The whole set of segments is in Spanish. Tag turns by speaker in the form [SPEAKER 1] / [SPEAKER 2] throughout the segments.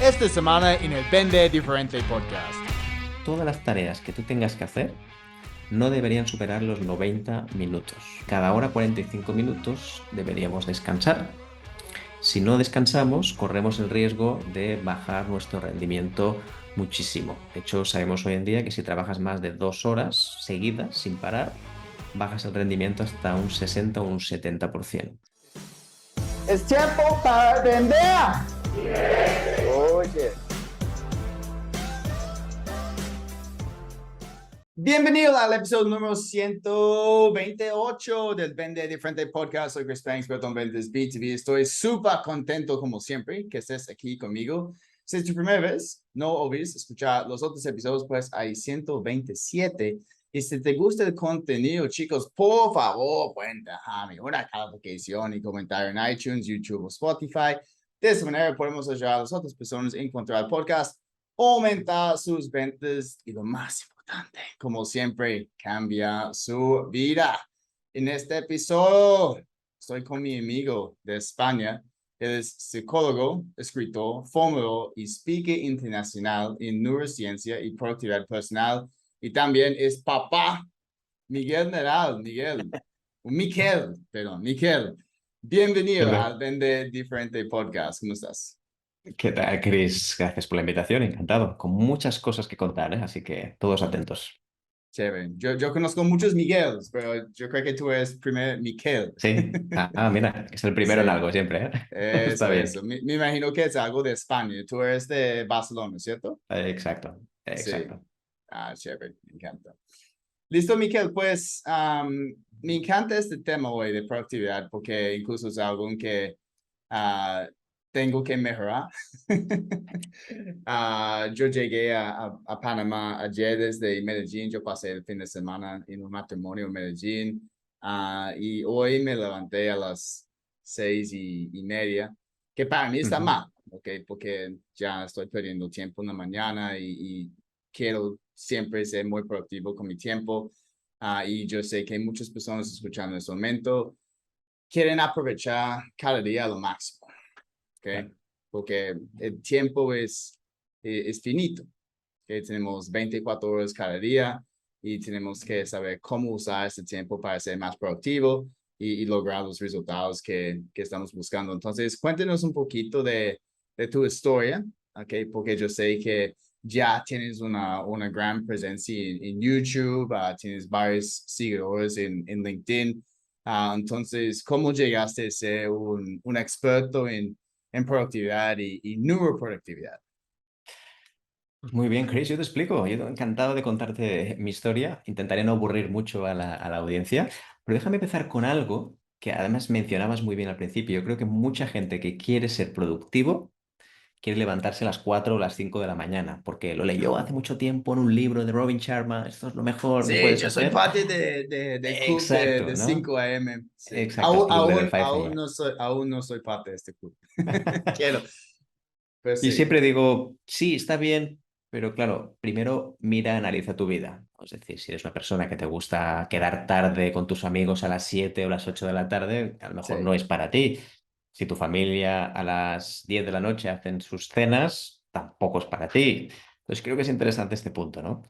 [SPEAKER 1] esta semana en el Vende Diferente Podcast.
[SPEAKER 2] Todas las tareas que tú tengas que hacer no deberían superar los 90 minutos. Cada hora 45 minutos deberíamos descansar. Si no descansamos, corremos el riesgo de bajar nuestro rendimiento muchísimo. De hecho, sabemos hoy en día que si trabajas más de 2 horas seguidas, sin parar, bajas el rendimiento hasta un 60 o un 70%.
[SPEAKER 1] Es tiempo para vender. Oye. Bienvenido al episodio número 128 del Vende Diferente Podcast. Soy Chris Banks, experto en ventas B2B. Estoy súper contento, como siempre, que estés aquí conmigo. Si es tu primera vez, no olvides escuchar los otros episodios, pues hay 127. Y si te gusta el contenido, chicos, por favor, pueden dejarme una calificación y comentario en iTunes, YouTube o Spotify. De esa manera podemos ayudar a las otras personas a encontrar el podcast, aumentar sus ventas y lo más importante, como siempre, cambia su vida. En este episodio estoy con mi amigo de España. Él es psicólogo, escritor, formador y speaker internacional en neurociencia y productividad personal. Y también es papá, Miguel Neral, Miquel. Bienvenido al Vende Diferente Podcast. ¿Cómo estás?
[SPEAKER 2] ¿Qué tal, Chris? Gracias por la invitación, encantado. Con muchas cosas que contar, ¿eh? Así que todos atentos.
[SPEAKER 1] Chévere. Yo conozco muchos Migueles, pero yo creo que tú eres primer Miquel.
[SPEAKER 2] Sí. Mira, es el primero en
[SPEAKER 1] Sí,
[SPEAKER 2] algo siempre, ¿eh? Está
[SPEAKER 1] eso,
[SPEAKER 2] bien.
[SPEAKER 1] eso. Me imagino que es algo de España. Tú eres de Barcelona, ¿cierto?
[SPEAKER 2] Exacto,
[SPEAKER 1] Sí.
[SPEAKER 2] exacto.
[SPEAKER 1] Chévere, me encanta. Listo, Miquel, pues me encanta este tema hoy de productividad porque incluso es algo en que ah, tengo que mejorar. Yo llegué a Panamá ayer desde Medellín. Yo pasé el fin de semana en un matrimonio en Medellín y hoy me levanté a las 6:30, que para mí está mal, ¿okay? Porque ya estoy perdiendo tiempo en la mañana y quiero siempre ser muy productivo con mi tiempo. Y yo sé que hay muchas personas escuchando en este momento quieren aprovechar cada día lo máximo, ¿ok?
[SPEAKER 2] Claro.
[SPEAKER 1] Porque el tiempo es finito, ¿ok? Tenemos 24 horas cada día y tenemos que saber cómo usar ese tiempo para ser más productivo y lograr los resultados que estamos buscando. Entonces, cuéntenos un poquito de tu historia, ¿ok? Porque yo sé que ya tienes una gran presencia en YouTube, tienes varios seguidores en LinkedIn. Entonces, ¿cómo llegaste a ser un experto en productividad y neuroproductividad?
[SPEAKER 2] Pues muy bien, Chris, yo te explico. Yo encantado de contarte mi historia. Intentaré no aburrir mucho a la audiencia, pero déjame empezar con algo que además mencionabas muy bien al principio. Yo creo que mucha gente que quiere ser productivo quiere levantarse a las 4 o las 5 de la mañana, porque lo leyó hace mucho tiempo en un libro de Robin Sharma. Esto es lo mejor que
[SPEAKER 1] Sí,
[SPEAKER 2] puedes
[SPEAKER 1] yo soy
[SPEAKER 2] hacer.
[SPEAKER 1] parte del club
[SPEAKER 2] Exacto,
[SPEAKER 1] de
[SPEAKER 2] ¿no?
[SPEAKER 1] 5 a.m. Sí.
[SPEAKER 2] Exacto, el club del 5
[SPEAKER 1] Aún no soy parte de este club. Quiero, pues
[SPEAKER 2] Y
[SPEAKER 1] sí.
[SPEAKER 2] siempre digo, sí, está bien, pero claro, primero mira, analiza tu vida. Es decir, si eres una persona que te gusta quedar tarde con tus amigos a las 7 o las 8 de la tarde, a lo mejor
[SPEAKER 1] Sí.
[SPEAKER 2] no es para ti. Si tu familia a las 10 de la noche hacen sus cenas, tampoco es para ti. Entonces creo que es interesante este punto, ¿no?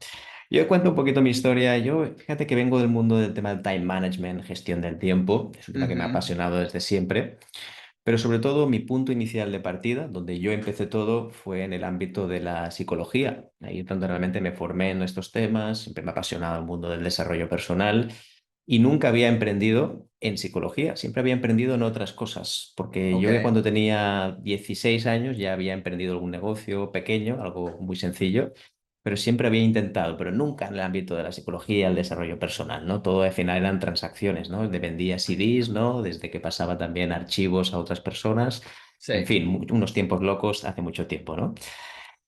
[SPEAKER 2] Yo cuento un poquito mi historia. Yo, fíjate que vengo del mundo del tema del time management, gestión del tiempo. Es un tema que me ha
[SPEAKER 1] Ujú.
[SPEAKER 2] apasionado desde siempre. Pero sobre todo mi punto inicial de partida, donde yo empecé todo, fue en el ámbito de la psicología. Ahí es donde realmente me formé en estos temas, siempre me ha apasionado el mundo del desarrollo personal y nunca había emprendido en psicología, siempre había emprendido en otras cosas, porque
[SPEAKER 1] Ok.
[SPEAKER 2] yo que cuando tenía 16 años ya había emprendido algún negocio pequeño, algo muy sencillo, pero siempre había intentado, pero nunca en el ámbito de la psicología, el desarrollo personal, ¿no? Todo al final eran transacciones, ¿no? De vendía CDs, ¿no? Desde que pasaba también archivos a otras personas, en
[SPEAKER 1] Sí.
[SPEAKER 2] fin, unos tiempos locos hace mucho tiempo, ¿no?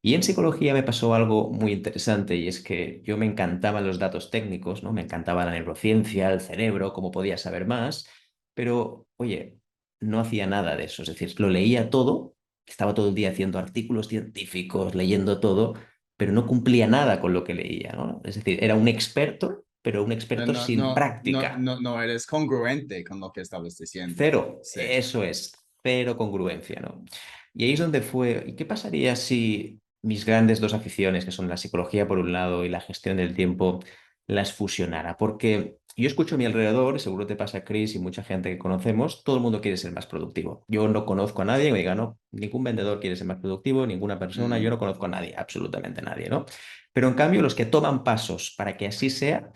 [SPEAKER 2] Y en psicología me pasó algo muy interesante y es que yo me encantaban los datos técnicos, ¿no? Me encantaba la neurociencia, el cerebro, cómo podía saber más, pero oye, no hacía nada de eso, es decir, lo leía todo, estaba todo el día haciendo artículos científicos, leyendo todo, pero no cumplía nada con lo que leía, ¿no? Es decir, era un experto, pero un experto
[SPEAKER 1] No,
[SPEAKER 2] sin
[SPEAKER 1] no, no,
[SPEAKER 2] práctica.
[SPEAKER 1] no, no eres congruente con lo que estabas diciendo.
[SPEAKER 2] Cero,
[SPEAKER 1] Sí.
[SPEAKER 2] eso es. pero congruencia, ¿no? Y ahí es donde fue, ¿y qué pasaría si mis grandes dos aficiones, que son la psicología por un lado y la gestión del tiempo, las fusionara? Porque yo escucho a mi alrededor, y seguro te pasa, Chris, y mucha gente que conocemos, todo el mundo quiere ser más productivo. Yo no conozco a nadie que me diga, no, ningún vendedor quiere ser más productivo, ninguna persona, yo
[SPEAKER 1] Mm,
[SPEAKER 2] no conozco a nadie, absolutamente nadie, ¿no? Pero en cambio, los que toman pasos para que así sea,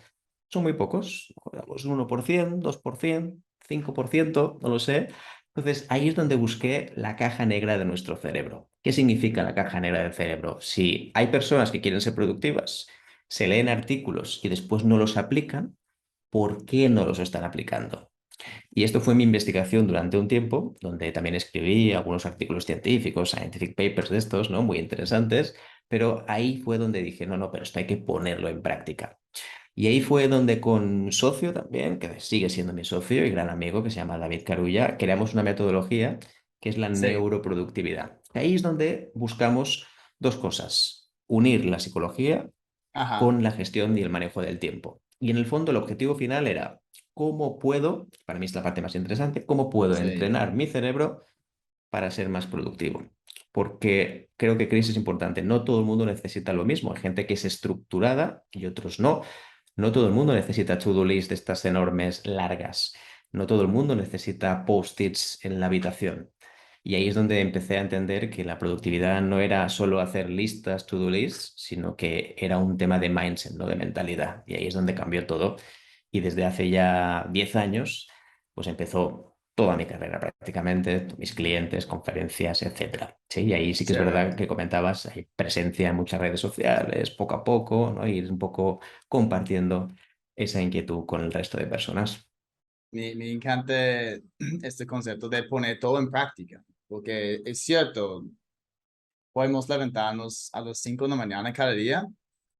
[SPEAKER 2] son muy pocos. Pues 1%, 2%, 5%, no lo sé. Entonces, ahí es donde busqué la caja negra de nuestro cerebro. ¿Qué significa la caja negra del cerebro? Si hay personas que quieren ser productivas, se leen artículos y después no los aplican, ¿por qué no los están aplicando? Y esto fue mi investigación durante un tiempo, donde también escribí algunos artículos científicos, scientific papers de estos, ¿no? Muy interesantes, pero ahí fue donde dije, no, no, pero esto hay que ponerlo en práctica. Y ahí fue donde con un socio también, que sigue siendo mi socio y gran amigo, que se llama David Carulla, creamos una metodología que es la
[SPEAKER 1] sí,
[SPEAKER 2] neuroproductividad. Ahí es donde buscamos dos cosas, unir la psicología
[SPEAKER 1] ajá,
[SPEAKER 2] con la gestión y el manejo del tiempo. Y en el fondo el objetivo final era, ¿cómo puedo, para mí es la parte más interesante, cómo puedo
[SPEAKER 1] sí,
[SPEAKER 2] entrenar mi cerebro para ser más productivo? Porque creo que crisis es importante. No todo el mundo necesita lo mismo. Hay gente que es estructurada y otros no. No todo el mundo necesita to-do list de estas enormes, largas. No todo el mundo necesita post-its en la habitación. Y ahí es donde empecé a entender que la productividad no era solo hacer listas, to-do lists, sino que era un tema de mindset, no de mentalidad. Y ahí es donde cambió todo. Y desde hace ya 10 años, pues empezó toda mi carrera prácticamente, mis clientes, conferencias, etcétera. Sí, y ahí sí que es verdad
[SPEAKER 1] chévere.
[SPEAKER 2] que comentabas, hay presencia en muchas redes sociales, poco a poco, ¿no? Ir un poco compartiendo esa inquietud con el resto de personas.
[SPEAKER 1] Me encanta este concepto de poner todo en práctica, porque es cierto, podemos levantarnos a las 5 de la mañana cada día,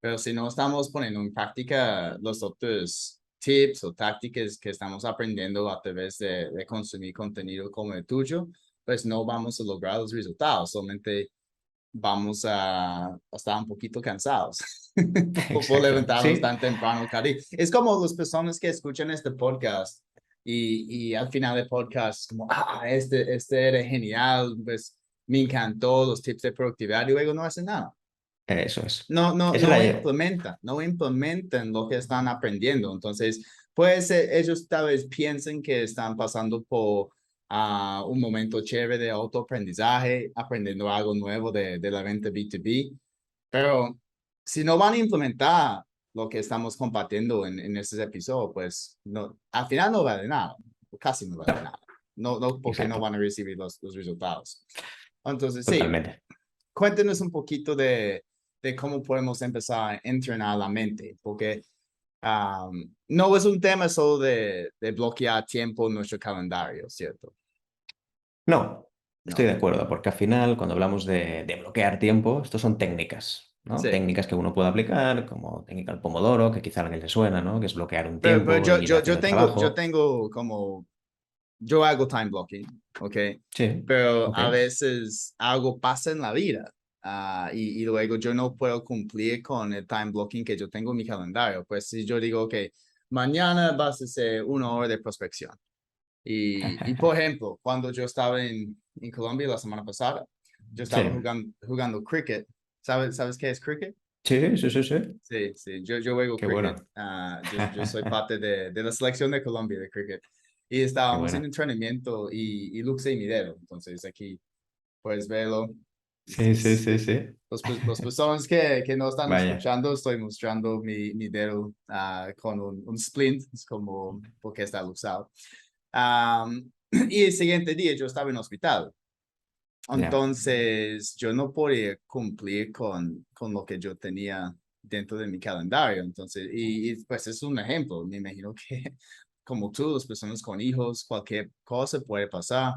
[SPEAKER 1] pero si no estamos poniendo en práctica los otros tips o tácticas que estamos aprendiendo a través de consumir contenido como el tuyo, pues no vamos a lograr los resultados, solamente vamos a estar un poquito cansados por
[SPEAKER 2] Exacto.
[SPEAKER 1] levantarnos
[SPEAKER 2] Sí,
[SPEAKER 1] tan temprano cada día. Es como las personas que escuchan este podcast y al final del podcast, como, este era genial, pues me encantó los tips de productividad y luego no hacen nada.
[SPEAKER 2] eso es.
[SPEAKER 1] No, no,
[SPEAKER 2] Esa era yo.
[SPEAKER 1] no implementan lo que están aprendiendo. Entonces, pues ellos tal vez piensen que están pasando por un momento chévere de autoaprendizaje, aprendiendo algo nuevo de la venta B2B, pero si no van a implementar lo que estamos compartiendo en estos episodios, pues no, al final no vale nada, casi no vale
[SPEAKER 2] No,
[SPEAKER 1] nada. No, no, porque no
[SPEAKER 2] exacto.
[SPEAKER 1] van a recibir los resultados. Entonces, sí,
[SPEAKER 2] Totalmente.
[SPEAKER 1] cuéntenos un poquito de cómo podemos empezar a entrenar la mente, porque no es un tema solo de bloquear tiempo en nuestro calendario, ¿cierto?
[SPEAKER 2] No, estoy
[SPEAKER 1] No.
[SPEAKER 2] de acuerdo, porque al final, cuando hablamos de bloquear tiempo, estos son técnicas, ¿no?
[SPEAKER 1] Sí.
[SPEAKER 2] Técnicas que uno puede aplicar, como técnica del pomodoro, que quizá a alguien le suena, ¿no? Que es bloquear un
[SPEAKER 1] Pero
[SPEAKER 2] tiempo e ir haciendo el
[SPEAKER 1] yo
[SPEAKER 2] trabajo.
[SPEAKER 1] tengo como, yo hago time blocking, ¿ok?
[SPEAKER 2] Sí,
[SPEAKER 1] Pero
[SPEAKER 2] ok.
[SPEAKER 1] a veces algo pasa en la vida y luego yo no puedo cumplir con el time blocking que yo tengo en mi calendario. Pues si yo digo que mañana vas a hacer 1 hora de prospección. Por ejemplo, cuando yo estaba en Colombia la semana pasada, yo
[SPEAKER 2] Sí,
[SPEAKER 1] estaba jugando cricket. ¿Sabes qué es cricket?
[SPEAKER 2] sí, sí, sí, sí.
[SPEAKER 1] Sí, sí, yo juego
[SPEAKER 2] Qué
[SPEAKER 1] cricket.
[SPEAKER 2] bueno.
[SPEAKER 1] Yo soy parte de la selección de Colombia de cricket. Y
[SPEAKER 2] Qué
[SPEAKER 1] estábamos en
[SPEAKER 2] bueno.
[SPEAKER 1] entrenamiento y luxé mi dedo. Entonces aquí puedes verlo.
[SPEAKER 2] Sí, sí,
[SPEAKER 1] Sí.
[SPEAKER 2] sí, sí.
[SPEAKER 1] Los personas que no están
[SPEAKER 2] Vaya.
[SPEAKER 1] escuchando, estoy mostrando mi dedo con un splint, es como porque está luxado. Y el siguiente día yo estaba en hospital.
[SPEAKER 2] Ya.
[SPEAKER 1] Entonces yo no podía cumplir con lo que yo tenía dentro de mi calendario. Entonces, pues es un ejemplo. Me imagino que como tú, las personas con hijos, cualquier cosa puede pasar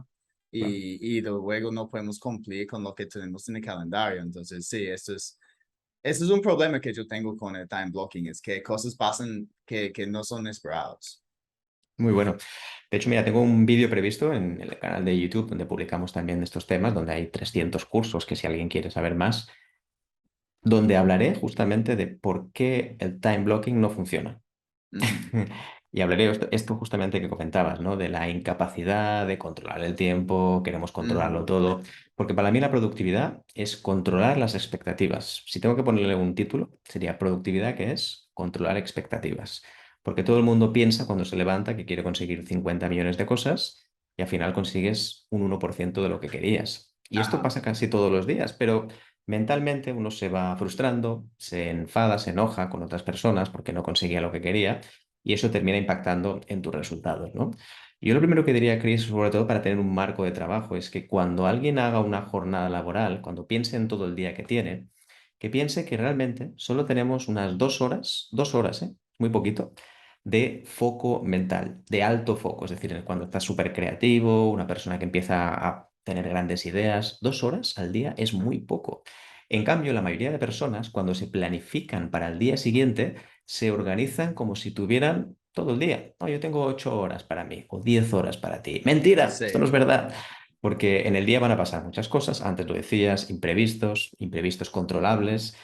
[SPEAKER 1] y luego no podemos cumplir con lo que tenemos en el calendario. Entonces, sí, eso es un problema que yo tengo con el time blocking, es que cosas pasan que no son esperados.
[SPEAKER 2] Muy bueno. De hecho, mira, tengo un vídeo previsto en el canal de YouTube donde publicamos también estos temas, donde hay 300 cursos, que si alguien quiere saber más, donde hablaré justamente de por qué el time blocking no funciona.
[SPEAKER 1] Ujú.
[SPEAKER 2] Y hablaré esto justamente que comentabas, ¿no? De la incapacidad de controlar el tiempo, queremos controlarlo
[SPEAKER 1] Ujú.
[SPEAKER 2] todo, porque para mí la productividad es controlar las expectativas. Si tengo que ponerle un título, sería productividad, que es controlar expectativas. Porque todo el mundo piensa cuando se levanta que quiere conseguir 50 millones de cosas y al final consigues un 1% de lo que querías. Y esto
[SPEAKER 1] Ajá.
[SPEAKER 2] pasa casi todos los días, pero mentalmente uno se va frustrando, se enfada, se enoja con otras personas porque no conseguía lo que quería y eso termina impactando en tus resultados, ¿no? Yo lo primero que diría, Chris, sobre todo para tener un marco de trabajo, es que cuando alguien haga una jornada laboral, cuando piense en todo el día que tiene, que piense que realmente solo tenemos unas 2 horas, muy poquito, de foco mental, de alto foco, es decir, cuando estás súper creativo, una persona que empieza a tener grandes ideas, 2 horas al día es muy poco. En cambio, la mayoría de personas, cuando se planifican para el día siguiente, se organizan como si tuvieran todo el día. No, yo tengo 8 horas para mí o 10 horas para ti. Mentira, esto no
[SPEAKER 1] Sí.
[SPEAKER 2] es verdad. Porque en el día van a pasar muchas cosas, antes lo decías, imprevistos, imprevistos controlables,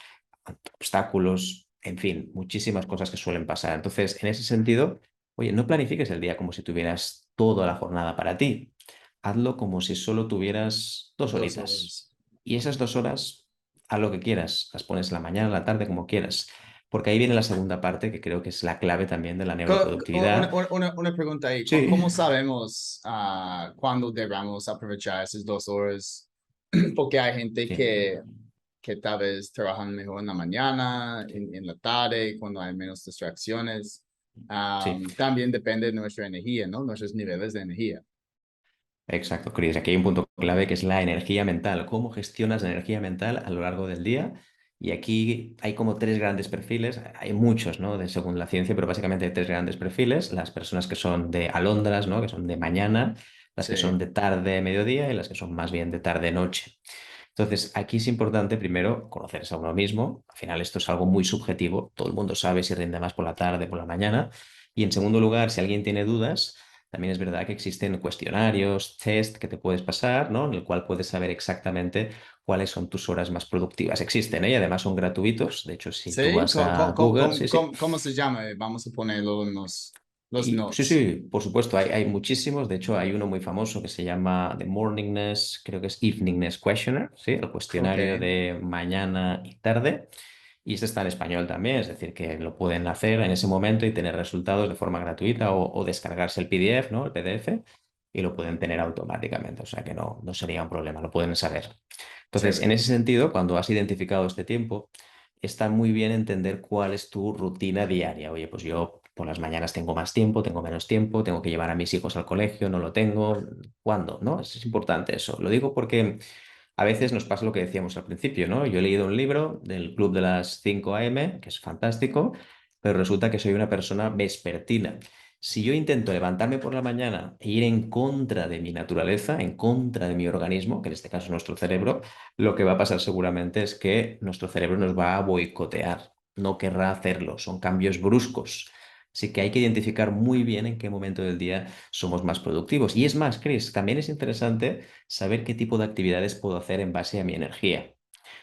[SPEAKER 2] obstáculos, en fin, muchísimas cosas que suelen pasar. Entonces, en ese sentido, oye, no planifiques el día como si tuvieras toda la jornada para ti. Hazlo como si solo tuvieras 2 horitas.
[SPEAKER 1] 2 horas.
[SPEAKER 2] Y esas 2 horas, haz lo que quieras. Las pones en la mañana, en la tarde, como quieras. Porque ahí viene la segunda parte, que creo que es la clave también de la neuroproductividad.
[SPEAKER 1] Una pregunta ahí.
[SPEAKER 2] Sí,
[SPEAKER 1] ¿Cómo sabemos cuándo debemos aprovechar esas 2 horas? Porque hay gente
[SPEAKER 2] sí,
[SPEAKER 1] que tal vez trabajan mejor en la mañana, en la tarde, cuando hay menos distracciones.
[SPEAKER 2] sí.
[SPEAKER 1] También depende de nuestra energía, ¿no? Nuestros niveles de energía.
[SPEAKER 2] Exacto, Chris. Aquí hay un punto clave que es la energía mental. ¿Cómo gestionas la energía mental a lo largo del día? Y aquí hay como tres grandes perfiles. Hay muchos, ¿no? Según la ciencia, pero básicamente hay tres grandes perfiles. Las personas que son de alondras, ¿no? Que son de mañana, las que son
[SPEAKER 1] Sí,
[SPEAKER 2] de tarde, mediodía y las que son más bien de tarde, noche. Entonces, aquí es importante primero conocerse a uno mismo. Al final esto es algo muy subjetivo. Todo el mundo sabe si rinde más por la tarde o por la mañana. Y en segundo lugar, si alguien tiene dudas, también es verdad que existen cuestionarios, test que te puedes pasar, ¿no? En el cual puedes saber exactamente cuáles son tus horas más productivas. Existen, ¿eh? Y además son gratuitos. De hecho, si tú
[SPEAKER 1] sí.
[SPEAKER 2] vas a Google, sí, sí.
[SPEAKER 1] ¿Cómo se llama? Vamos a ponerlo en los
[SPEAKER 2] Y sí,
[SPEAKER 1] notes.
[SPEAKER 2] sí, por supuesto, hay muchísimos. De hecho, hay uno muy famoso que se llama The Morningness, creo que es Eveningness Questionnaire, ¿sí? El
[SPEAKER 1] Ok,
[SPEAKER 2] cuestionario de mañana y tarde. Y este está en español también, es decir, que lo pueden hacer en ese momento y tener resultados de forma gratuita o descargarse el PDF, ¿no? El PDF, y lo pueden tener automáticamente. O sea que no sería un problema, lo pueden saber. Entonces, en
[SPEAKER 1] chévere.
[SPEAKER 2] ese sentido, cuando has identificado este tiempo, está muy bien entender cuál es tu rutina diaria. Oye, pues yo por las mañanas tengo más tiempo, tengo menos tiempo, tengo que llevar a mis hijos al colegio, no lo tengo. ¿Cuándo? ¿No? Es importante eso. Lo digo porque a veces nos pasa lo que decíamos al principio, ¿no? Yo he leído un libro del Club de las 5 AM, que es fantástico, pero resulta que soy una persona vespertina. Si yo intento levantarme por la mañana e ir en contra de mi naturaleza, en contra de mi organismo, que en este caso es nuestro cerebro, lo que va a pasar seguramente es que nuestro cerebro nos va a boicotear, no querrá hacerlo, son cambios bruscos. Así que hay que identificar muy bien en qué momento del día somos más productivos. Y es más, Chris, también es interesante saber qué tipo de actividades puedo hacer en base a mi energía.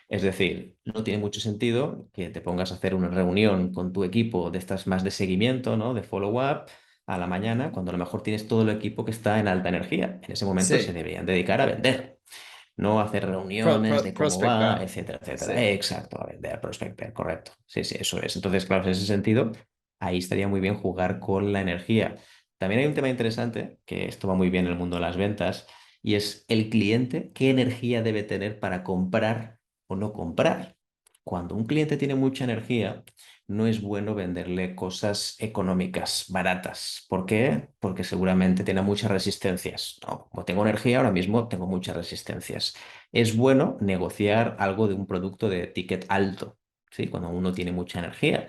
[SPEAKER 2] Es decir, no tiene mucho sentido que te pongas a hacer una reunión con tu equipo de estas más de seguimiento, ¿no? De follow-up a la mañana, cuando a lo mejor tienes todo el equipo que está en alta energía. En ese momento se
[SPEAKER 1] Sí,
[SPEAKER 2] deberían dedicar a vender, no a hacer reuniones de cómo va,
[SPEAKER 1] prospectar.
[SPEAKER 2] etcétera, etcétera.
[SPEAKER 1] Sí,
[SPEAKER 2] Exacto, a vender, a prospectar, correcto. Sí, sí, eso es. Entonces, claro, en ese sentido, ahí estaría muy bien jugar con la energía. También hay un tema interesante, que esto va muy bien en el mundo de las ventas, y es el cliente, qué energía debe tener para comprar o no comprar. Cuando un cliente tiene mucha energía, no es bueno venderle cosas económicas, baratas. ¿Por qué? Porque seguramente tiene muchas resistencias. No, como tengo energía, ahora mismo tengo muchas resistencias. Es bueno negociar algo de un producto de ticket alto, ¿sí? Cuando uno tiene mucha energía.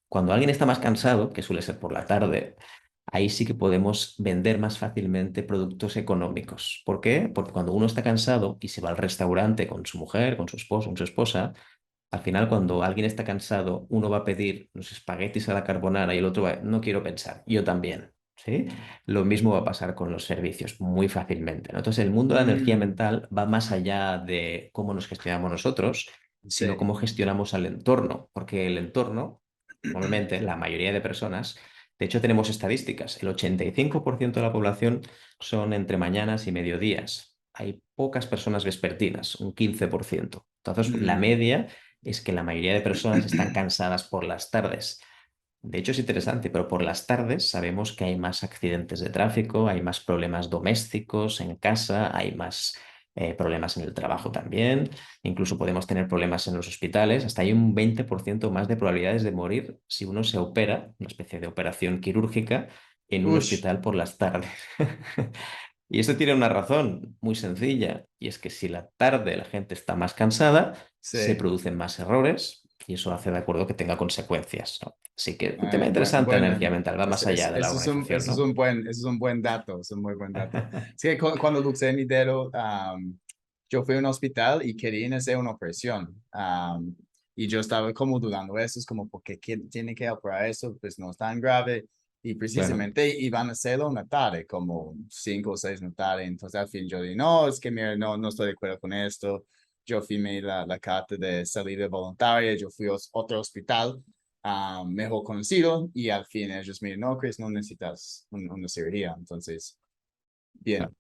[SPEAKER 2] Cuando alguien está más cansado, que suele ser por la tarde, ahí sí que podemos vender más fácilmente productos económicos. ¿Por qué? Porque cuando uno está cansado y se va al restaurante con su mujer, con su esposo, con su esposa, al final cuando alguien está cansado, uno va a pedir los espaguetis a la carbonara y el otro va, no quiero pensar, yo también. ¿Sí? Lo mismo va a pasar con los servicios muy fácilmente, ¿no? Entonces, el mundo de la energía
[SPEAKER 1] Mm,
[SPEAKER 2] mental va más allá de cómo nos gestionamos nosotros,
[SPEAKER 1] sí,
[SPEAKER 2] sino cómo gestionamos al entorno, porque el entorno, normalmente, la mayoría de personas De hecho, tenemos estadísticas. El 85% de la población son entre mañanas y mediodías. Hay pocas personas vespertinas, un 15%. Entonces, la
[SPEAKER 1] Mm.
[SPEAKER 2] media es que la mayoría de personas están cansadas por las tardes. De hecho, es interesante, pero por las tardes sabemos que hay más accidentes de tráfico, hay más problemas domésticos en casa, hay más problemas en el trabajo también, incluso podemos tener problemas en los hospitales, hasta hay un 20% más de probabilidades de morir si uno se opera, una especie de operación quirúrgica, en un
[SPEAKER 1] Ush,
[SPEAKER 2] hospital por las tardes. Y esto tiene una razón muy sencilla, y es que si la tarde la gente está más cansada, se
[SPEAKER 1] sí.
[SPEAKER 2] producen más errores y eso hace de acuerdo que tenga consecuencias, ¿no? Así que un tema interesante la
[SPEAKER 1] Bueno,
[SPEAKER 2] energía mental, va más allá de la organización,
[SPEAKER 1] eso es
[SPEAKER 2] ¿no?
[SPEAKER 1] un eso es un buen dato, es un muy buen dato. Sí, que cuando luxé mi dedo, yo fui a un hospital y querían hacer una operación. Y yo estaba como dudando eso, es como, ¿por qué tiene que operar eso? Pues no es tan grave. Y
[SPEAKER 2] Claro,
[SPEAKER 1] precisamente iban a hacerlo una tarde, como 5 o 6 de la tarde. Entonces al fin yo dije, no, es que mira, no estoy de acuerdo con esto. Yo firmé la carta de salida voluntaria, yo fui a otro hospital mejor conocido y al fin ellos me no, Chris, no necesitas una cirugía. Entonces,
[SPEAKER 2] claro.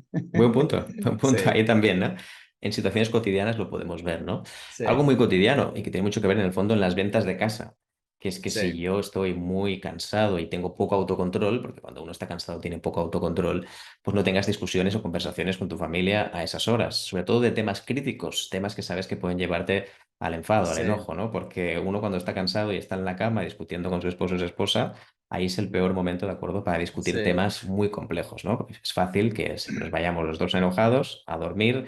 [SPEAKER 1] bien.
[SPEAKER 2] Buen punto
[SPEAKER 1] Sí,
[SPEAKER 2] ahí también, ¿no? En situaciones cotidianas lo podemos ver, ¿no? Algo
[SPEAKER 1] sí,
[SPEAKER 2] muy cotidiano y que tiene mucho que ver en el fondo en las ventas de casa, que es que si
[SPEAKER 1] sí,
[SPEAKER 2] yo estoy muy cansado y tengo poco autocontrol, porque cuando uno está cansado tiene poco autocontrol, pues no tengas discusiones o conversaciones con tu familia a esas horas, sobre todo de temas críticos, temas que sabes que pueden llevarte al enfado, al
[SPEAKER 1] sí,
[SPEAKER 2] enojo, ¿no? Porque uno cuando está cansado y está en la cama discutiendo con su esposo o su esposa, ahí es el peor momento, ¿de acuerdo?, para discutir
[SPEAKER 1] sí.
[SPEAKER 2] temas muy complejos, ¿no? Porque es fácil que nos vayamos los dos enojados a dormir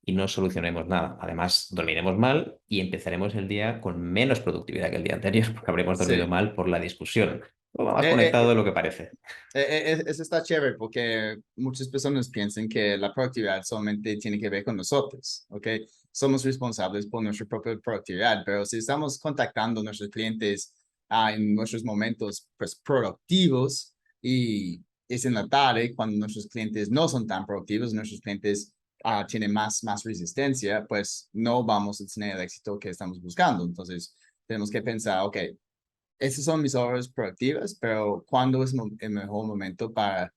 [SPEAKER 2] y no solucionemos nada. Además, dormiremos mal y empezaremos el día con menos productividad que el día anterior porque habremos dormido
[SPEAKER 1] Sí.
[SPEAKER 2] mal por la discusión. Todo va más
[SPEAKER 1] Eh,
[SPEAKER 2] conectado de
[SPEAKER 1] eh,
[SPEAKER 2] lo que parece.
[SPEAKER 1] Eso está chévere porque muchas personas piensan que la productividad solamente tiene que ver con nosotros, ¿ok? Somos responsables por nuestra propia productividad, pero si estamos contactando a nuestros clientes en nuestros momentos pues, productivos y es en la tarde cuando nuestros clientes no son tan productivos, nuestros clientes tienen más resistencia, pues no vamos a tener el éxito que estamos buscando. Entonces, tenemos que pensar, ok, esas son mis horas productivas, pero ¿cuándo es el mejor momento para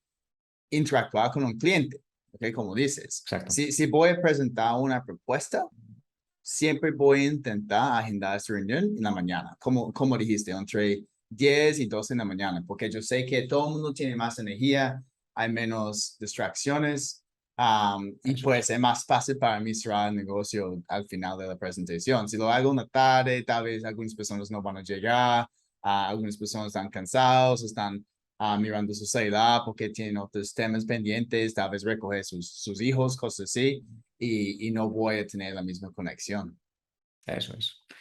[SPEAKER 1] interactuar con un cliente? ¿Ok? Como dices,
[SPEAKER 2] Exacto.
[SPEAKER 1] si voy a presentar una propuesta, siempre voy a intentar agendar esa reunión en la mañana, como dijiste, entre 10 y 12 en la mañana, porque yo sé que todo el mundo tiene más energía, hay menos distracciones, y
[SPEAKER 2] Eso
[SPEAKER 1] pues
[SPEAKER 2] es.
[SPEAKER 1] es más fácil para mí cerrar el negocio al final de la presentación. Si lo hago una tarde, tal vez algunas personas no van a llegar, algunas personas están cansados, están mirando su celular porque tienen otros temas pendientes, tal vez recoger sus hijos, cosas así y no voy a tener la misma conexión.
[SPEAKER 2] Eso es.
[SPEAKER 1] Sí,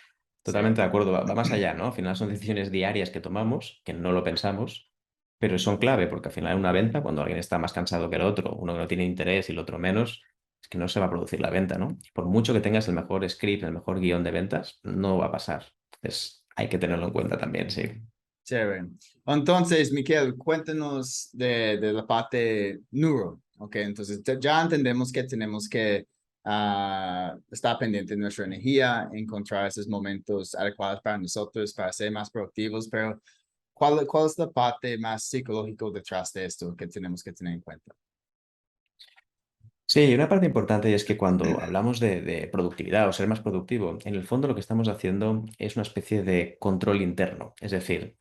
[SPEAKER 2] Totalmente de acuerdo. Va más allá, ¿no? Al final son decisiones diarias que tomamos, que no lo pensamos, pero son clave, porque al final en una venta, cuando alguien está más cansado que el otro, uno que no tiene interés y el otro menos, es que no se va a producir la venta, ¿no? Por mucho que tengas el mejor script, el mejor guión de ventas, no va a pasar. Entonces, hay que tenerlo en cuenta también, sí.
[SPEAKER 1] chévere. Entonces, Miquel, cuéntanos de la parte neuro. Ok, entonces ya entendemos que tenemos que estar pendiente de nuestra energía, encontrar esos momentos adecuados para nosotros, para ser más productivos, pero ¿cuál es la parte más psicológica detrás de esto que tenemos que tener en cuenta?
[SPEAKER 2] Sí, y una parte importante es que cuando hablamos de productividad o ser más productivo, en el fondo lo que estamos haciendo es una especie de control interno. Es decir,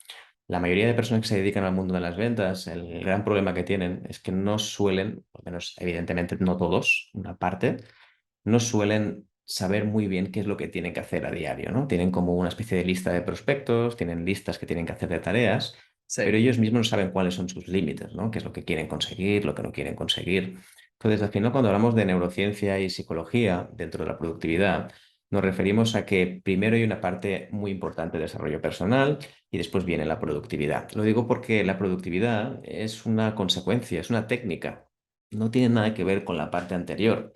[SPEAKER 2] la mayoría de personas que se dedican al mundo de las ventas, el gran problema que tienen es que no suelen, al menos evidentemente no todos, una parte, no suelen saber muy bien qué es lo que tienen que hacer a diario, ¿no? Tienen como una especie de lista de prospectos, tienen listas que tienen que hacer de tareas, pero
[SPEAKER 1] Sí,
[SPEAKER 2] ellos mismos no saben cuáles son sus límites, ¿no? Qué es lo que quieren conseguir, lo que no quieren conseguir. Entonces, al final, cuando hablamos de neurociencia y psicología dentro de la productividad, nos referimos a que primero hay una parte muy importante de desarrollo personal y después viene la productividad. Lo digo porque la productividad es una consecuencia, es una técnica, no tiene nada que ver con la parte anterior.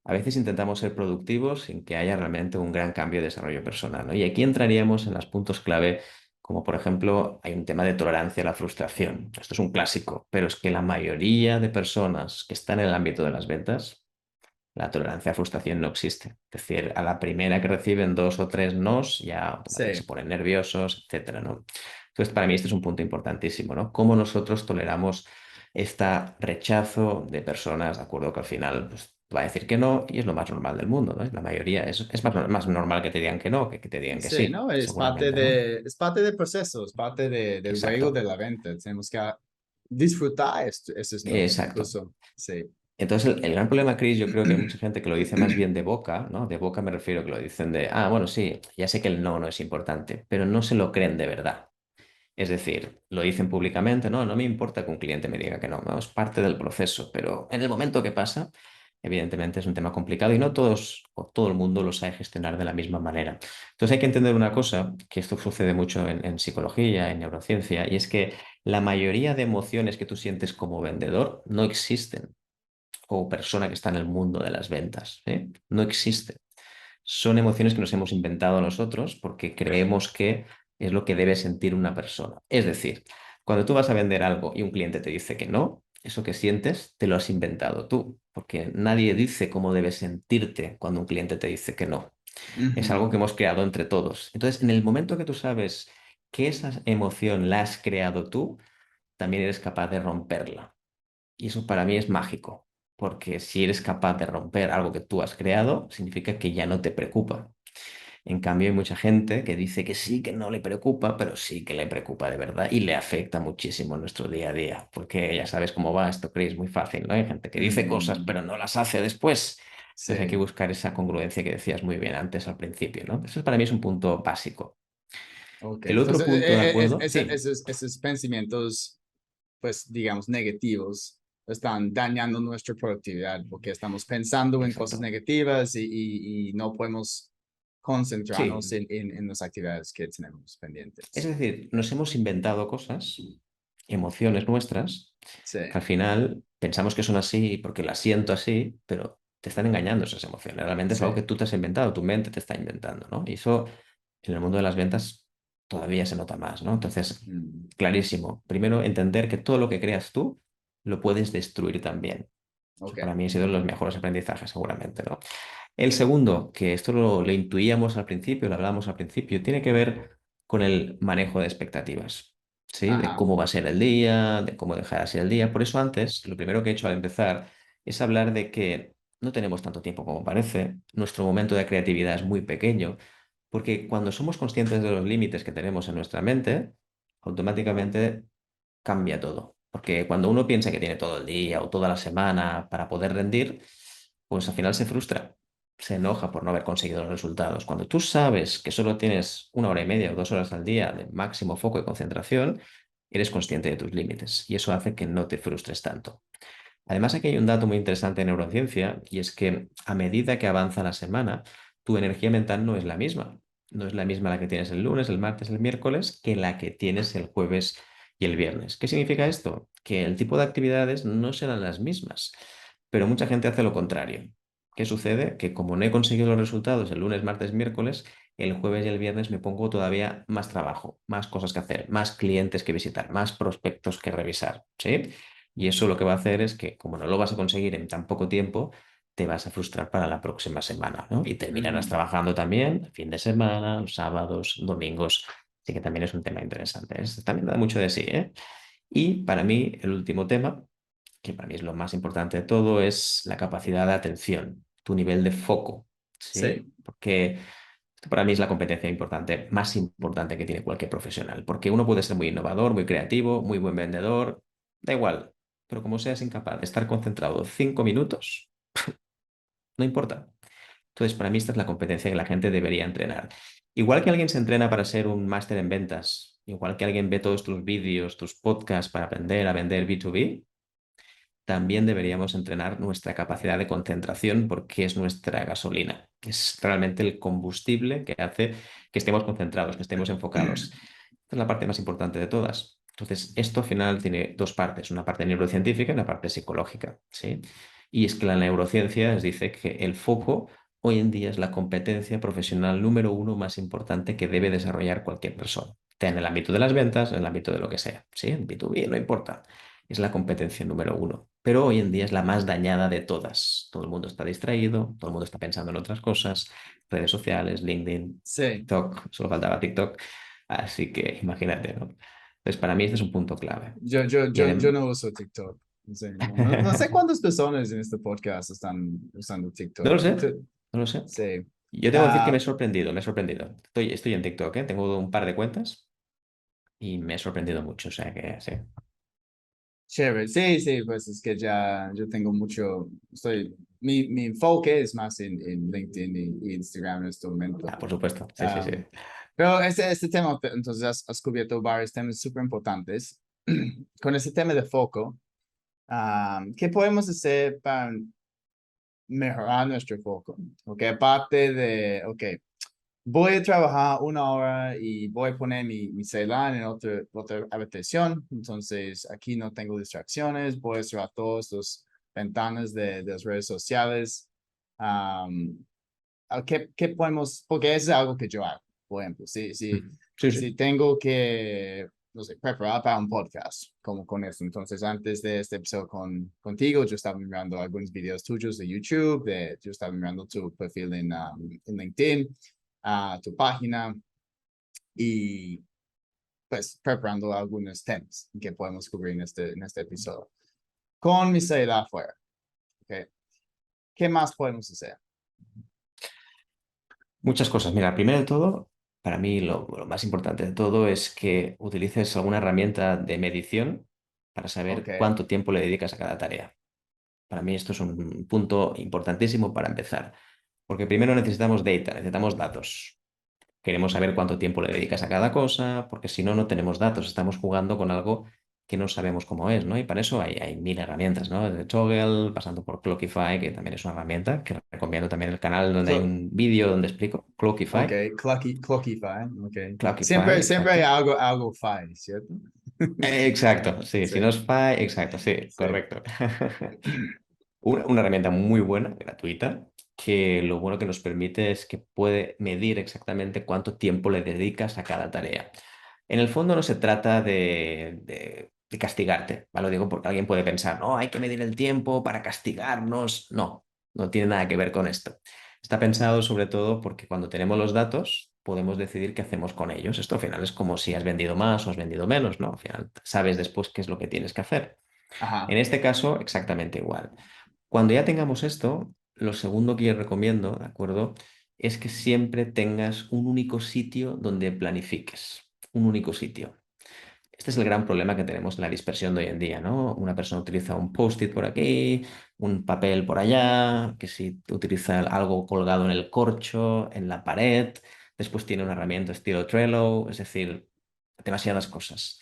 [SPEAKER 2] A veces intentamos ser productivos sin que haya realmente un gran cambio de desarrollo personal, ¿no? Y aquí entraríamos en los puntos clave, como por ejemplo, hay un tema de tolerancia a la frustración. Esto es un clásico, pero es que la mayoría de personas que están en el ámbito de las ventas la tolerancia a frustración no existe. Es decir, a la primera que reciben dos o tres nos, ya automáticamente se
[SPEAKER 1] Sí,
[SPEAKER 2] ponen nerviosos, etcétera, ¿no? Entonces, para mí este es un punto importantísimo, ¿no? Cómo nosotros toleramos este rechazo de personas, de acuerdo, que al final pues, va a decir que no y es lo más normal del mundo, ¿no? La mayoría es más normal que te digan que no que te digan que
[SPEAKER 1] sí,
[SPEAKER 2] sí,
[SPEAKER 1] ¿no?
[SPEAKER 2] seguramente, ¿no?
[SPEAKER 1] Es parte del proceso, es parte del juego de
[SPEAKER 2] Exacto,
[SPEAKER 1] la venta. Tenemos que disfrutar esos nos,
[SPEAKER 2] exacto.
[SPEAKER 1] incluso. Sí,
[SPEAKER 2] Entonces, el gran problema, Chris, yo creo que hay mucha gente que lo dice más bien de boca, ¿no? De boca me refiero que lo dicen de, ah, bueno, sí, ya sé que el no no es importante, pero no se lo creen de verdad. Es decir, lo dicen públicamente, no, no me importa que un cliente me diga que no, no, es parte del proceso, pero en el momento que pasa, evidentemente es un tema complicado y no todos o todo el mundo lo sabe gestionar de la misma manera. Entonces hay que entender una cosa, que esto sucede mucho en psicología, en neurociencia, y es que la mayoría de emociones que tú sientes como vendedor no existen o persona que está en el mundo de las ventas, ¿eh? No existen. Son emociones que nos hemos inventado nosotros porque creemos que es lo que debe sentir una persona. Es decir, cuando tú vas a vender algo y un cliente te dice que no, eso que sientes te lo has inventado tú, porque nadie dice cómo debes sentirte cuando un cliente te dice que no. Es
[SPEAKER 1] ujú,
[SPEAKER 2] algo que hemos creado entre todos. Entonces, en el momento que tú sabes que esa emoción la has creado tú, también eres capaz de romperla. Y eso para mí es mágico, porque si eres capaz de romper algo que tú has creado, significa que ya no te preocupa. En cambio, hay mucha gente que dice que sí, que no le preocupa, pero sí que le preocupa de verdad y le afecta muchísimo en nuestro día a día, porque ya sabes cómo va esto, Chris, muy fácil, ¿no? Hay gente que dice cosas,
[SPEAKER 1] mm,
[SPEAKER 2] pero no las hace después. Entonces hay que
[SPEAKER 1] sí,
[SPEAKER 2] buscar esa congruencia que decías muy bien antes al principio, ¿no? Eso para mí es un punto básico.
[SPEAKER 1] ok.
[SPEAKER 2] El otro
[SPEAKER 1] Entonces,
[SPEAKER 2] punto, ¿de acuerdo? Sí,
[SPEAKER 1] esos pensamientos, pues, digamos, negativos, están dañando nuestra productividad porque estamos pensando en cosas
[SPEAKER 2] exacto.
[SPEAKER 1] negativas y no podemos concentrarnos
[SPEAKER 2] Sí,
[SPEAKER 1] en las actividades que tenemos
[SPEAKER 2] es
[SPEAKER 1] pendientes.
[SPEAKER 2] decir, nos hemos inventado cosas, emociones nuestras,
[SPEAKER 1] Sí.
[SPEAKER 2] que al final pensamos que son así porque las siento así, pero te están engañando esas emociones. Realmente es
[SPEAKER 1] Sí.
[SPEAKER 2] algo que tú te has inventado, tu mente te está inventando, ¿no? Y eso en el mundo de las ventas todavía se nota más, ¿no? Entonces,
[SPEAKER 1] Mm,
[SPEAKER 2] clarísimo. Primero, entender que todo lo que creas tú lo puedes destruir también. Eso
[SPEAKER 1] ok.
[SPEAKER 2] para mí ha sido los mejores aprendizajes, seguramente, ¿no? El segundo, que esto lo intuíamos al principio, lo hablábamos al principio, tiene que ver con el manejo de expectativas, ¿sí? De
[SPEAKER 1] Ajá.
[SPEAKER 2] cómo va a ser el día, de cómo dejará ser el día. Por eso antes, lo primero que he hecho al empezar es hablar de que no tenemos tanto tiempo como parece, nuestro momento de creatividad es muy pequeño, porque cuando somos conscientes de los límites que tenemos en nuestra mente, automáticamente cambia todo. Porque cuando uno piensa que tiene todo el día o toda la semana para poder rendir, pues al final se frustra, se enoja por no haber conseguido los resultados. Cuando tú sabes que solo tienes una hora y media o 2 horas al día de máximo foco y concentración, eres consciente de tus límites y eso hace que no te frustres tanto. Además, aquí hay un dato muy interesante en neurociencia y es que a medida que avanza la semana, tu energía mental no es la misma. No es la misma la que tienes el lunes, el martes, el miércoles que la que tienes el jueves y el viernes. ¿Qué significa esto? Que el tipo de actividades no serán las mismas, pero mucha gente hace lo contrario. ¿Qué sucede? Que como no he conseguido los resultados el lunes, martes, miércoles, el jueves y el viernes me pongo todavía más trabajo, más cosas que hacer, más clientes que visitar, más prospectos que revisar, ¿sí? Y eso lo que va a hacer es que, como no lo vas a conseguir en tan poco tiempo, te vas a frustrar para la próxima semana, ¿no? Y terminarás
[SPEAKER 1] Ujú.
[SPEAKER 2] trabajando también fin de semana, los sábados, domingos. Así que también es un tema interesante. También da mucho de sí, ¿eh? Y para mí, el último tema, que para mí es lo más importante de todo, es la capacidad de atención, tu nivel de foco,
[SPEAKER 1] Sí.
[SPEAKER 2] ¿sí? Porque esto para mí es la competencia importante, más importante que tiene cualquier profesional, porque uno puede ser muy innovador, muy creativo, muy buen vendedor, da igual, pero como seas incapaz de estar concentrado 5 minutos, no importa. Entonces, para mí esta es la competencia que la gente debería entrenar. Igual que alguien se entrena para ser un máster en ventas, igual que alguien ve todos tus vídeos, tus podcasts para aprender a vender B2B, también deberíamos entrenar nuestra capacidad de concentración porque es nuestra gasolina. Es realmente el combustible que hace que estemos concentrados, que estemos enfocados. Esta es la parte más importante de todas. Entonces, esto al final tiene dos partes, una parte neurocientífica y una parte psicológica, ¿sí? Y es que la neurociencia nos dice que el foco hoy en día es la competencia profesional número uno más importante que debe desarrollar cualquier persona, sea en el ámbito de las ventas, en el ámbito de lo que sea, ¿sí? En B2B, no importa, es la competencia número uno. pero hoy en día es la más dañada de todas. Todo el mundo está distraído, todo el mundo está pensando en otras cosas, redes sociales, LinkedIn,
[SPEAKER 1] Sí,
[SPEAKER 2] TikTok, solo faltaba TikTok, así que imagínate, ¿no? Entonces, para mí este es un punto clave. Y
[SPEAKER 1] yo
[SPEAKER 2] además,
[SPEAKER 1] no uso TikTok. Sí, no sé cuántas personas en este podcast están usando
[SPEAKER 2] no lo
[SPEAKER 1] TikTok.
[SPEAKER 2] sé, no lo sé.
[SPEAKER 1] Sí.
[SPEAKER 2] Yo tengo que decir que
[SPEAKER 1] Ah,
[SPEAKER 2] me he sorprendido. Estoy en TikTok, ¿eh? Tengo un par de cuentas y me he sorprendido mucho, o sea que sí.
[SPEAKER 1] chévere. Sí, sí, pues es que ya yo tengo mucho, mi enfoque es más en LinkedIn y Instagram en este momento.
[SPEAKER 2] Ah, por supuesto, sí, sí, sí.
[SPEAKER 1] Um, pero este tema, entonces has cubierto varios temas súper importantes. Con ese tema de foco, ¿qué podemos hacer para mejorar nuestro foco? Ok, aparte de, ok, voy a trabajar 1 hora y voy a poner mi celular en otra habitación, entonces aquí no tengo distracciones, voy a cerrar todas las ventanas de las redes sociales. Um, ¿qué podemos? Porque eso es algo que yo hago, por ejemplo,
[SPEAKER 2] Mm. Sí,
[SPEAKER 1] si
[SPEAKER 2] sí.
[SPEAKER 1] tengo que, no sé, preparar para un podcast, como con esto. Entonces, antes de este episodio contigo, yo estaba mirando algunos videos tuyos de YouTube, yo estaba mirando tu perfil en LinkedIn, tu página y pues preparando algunos temas que podemos cubrir en este episodio. Con mi celular afuera, ¿ok? ¿Qué más podemos hacer?
[SPEAKER 2] Muchas cosas. Mira, primero de todo, para mí lo más importante de todo es que utilices alguna herramienta de medición para
[SPEAKER 1] Ok,
[SPEAKER 2] saber cuánto tiempo le dedicas a cada tarea. Para mí esto es un punto importantísimo para empezar, porque primero necesitamos data, necesitamos datos. Queremos saber cuánto tiempo le dedicas a cada cosa, porque si no, no tenemos datos. Estamos jugando con algo que no sabemos cómo es, ¿no? Y para eso hay mil herramientas, ¿no? Desde Toggle, pasando por Clockify, que también es una herramienta, que recomiendo también el canal donde hay
[SPEAKER 1] Cl-
[SPEAKER 2] un vídeo donde explico.
[SPEAKER 1] ok,
[SPEAKER 2] Clockify,
[SPEAKER 1] Clockify, ok.
[SPEAKER 2] Clockify,
[SPEAKER 1] Siempre hay
[SPEAKER 2] exacto.
[SPEAKER 1] algo fi, ¿cierto?
[SPEAKER 2] Exacto, sí,
[SPEAKER 1] Sí,
[SPEAKER 2] si no es Py, exacto, sí,
[SPEAKER 1] sí.
[SPEAKER 2] correcto. Una herramienta muy buena, gratuita, que lo bueno que nos permite es que puede medir exactamente cuánto tiempo le dedicas a cada tarea. En el fondo no se trata de castigarte, ¿vale? Lo digo porque alguien puede pensar, no, hay que medir el tiempo para castigarnos. No, no tiene nada que ver con esto. Está pensado sobre todo porque cuando tenemos los datos podemos decidir qué hacemos con ellos. Esto al final es como si has vendido más o has vendido menos, ¿no? Al final sabes después qué es lo que tienes que hacer. En
[SPEAKER 1] Ajá,
[SPEAKER 2] este caso, exactamente igual. Cuando ya tengamos esto, lo segundo que yo recomiendo, ¿de acuerdo? Es que siempre tengas un único sitio donde planifiques, un único sitio. Este es el gran problema que tenemos en la dispersión de hoy en día, ¿no? Una persona utiliza un post-it por aquí, un papel por allá, que si utiliza algo colgado en el corcho, en la pared, después tiene una herramienta estilo Trello, es decir, demasiadas cosas.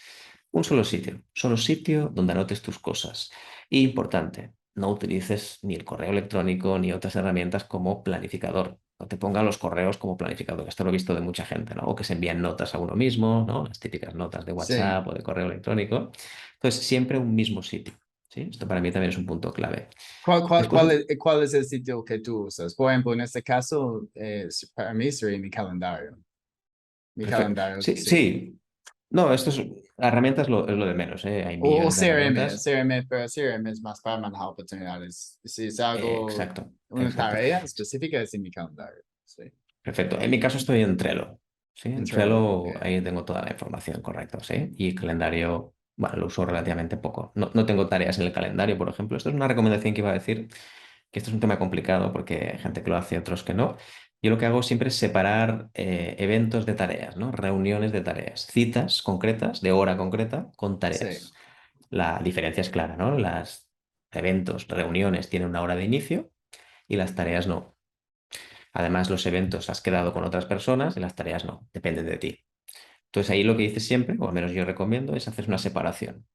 [SPEAKER 2] Un solo sitio donde anotes tus cosas. Y importante, no utilices ni el correo electrónico ni otras herramientas como planificador. No te pongan los correos como planificador. Esto lo he visto de mucha gente, ¿no? O que se envían notas a uno mismo, ¿no? Las típicas notas de
[SPEAKER 1] sí.
[SPEAKER 2] WhatsApp o de correo electrónico. Entonces, siempre un mismo sitio, ¿sí? Esto para mí también es un punto clave. Después,
[SPEAKER 1] ¿Cuál es el sitio que tú usas? Por ejemplo, en este caso, para mí sería mi calendario. Mi
[SPEAKER 2] perfecto.
[SPEAKER 1] calendario,
[SPEAKER 2] Sí,
[SPEAKER 1] sí.
[SPEAKER 2] sí. No, esto es, la herramienta es lo de menos, ¿eh? Hay
[SPEAKER 1] O
[SPEAKER 2] millones de
[SPEAKER 1] CRM,
[SPEAKER 2] herramientas.
[SPEAKER 1] CRM, pero CRM es más para manejar oportunidades. Si es algo,
[SPEAKER 2] Exacto,
[SPEAKER 1] una
[SPEAKER 2] exacto.
[SPEAKER 1] tarea específica, es en mi calendario. Sí.
[SPEAKER 2] Perfecto. En mi caso estoy en Trello, ¿sí? En
[SPEAKER 1] Trello, ok.
[SPEAKER 2] Trello ahí tengo toda la información, correcto, ¿sí? Y el calendario, bueno, lo uso relativamente poco. No tengo tareas en el calendario, por ejemplo. Esto es una recomendación que iba a decir, que esto es un tema complicado porque hay gente que lo hace, otros que no. Yo lo que hago siempre es separar eventos de tareas, ¿no? Reuniones de tareas, citas concretas, de hora concreta, con
[SPEAKER 1] Sí,
[SPEAKER 2] tareas. La diferencia es clara, ¿no? Las eventos, reuniones tienen una hora de inicio y las tareas no. Además, los eventos has quedado con otras personas y las tareas no, dependen de ti. Entonces ahí lo que dices siempre, o al menos yo recomiendo, es hacer una separación.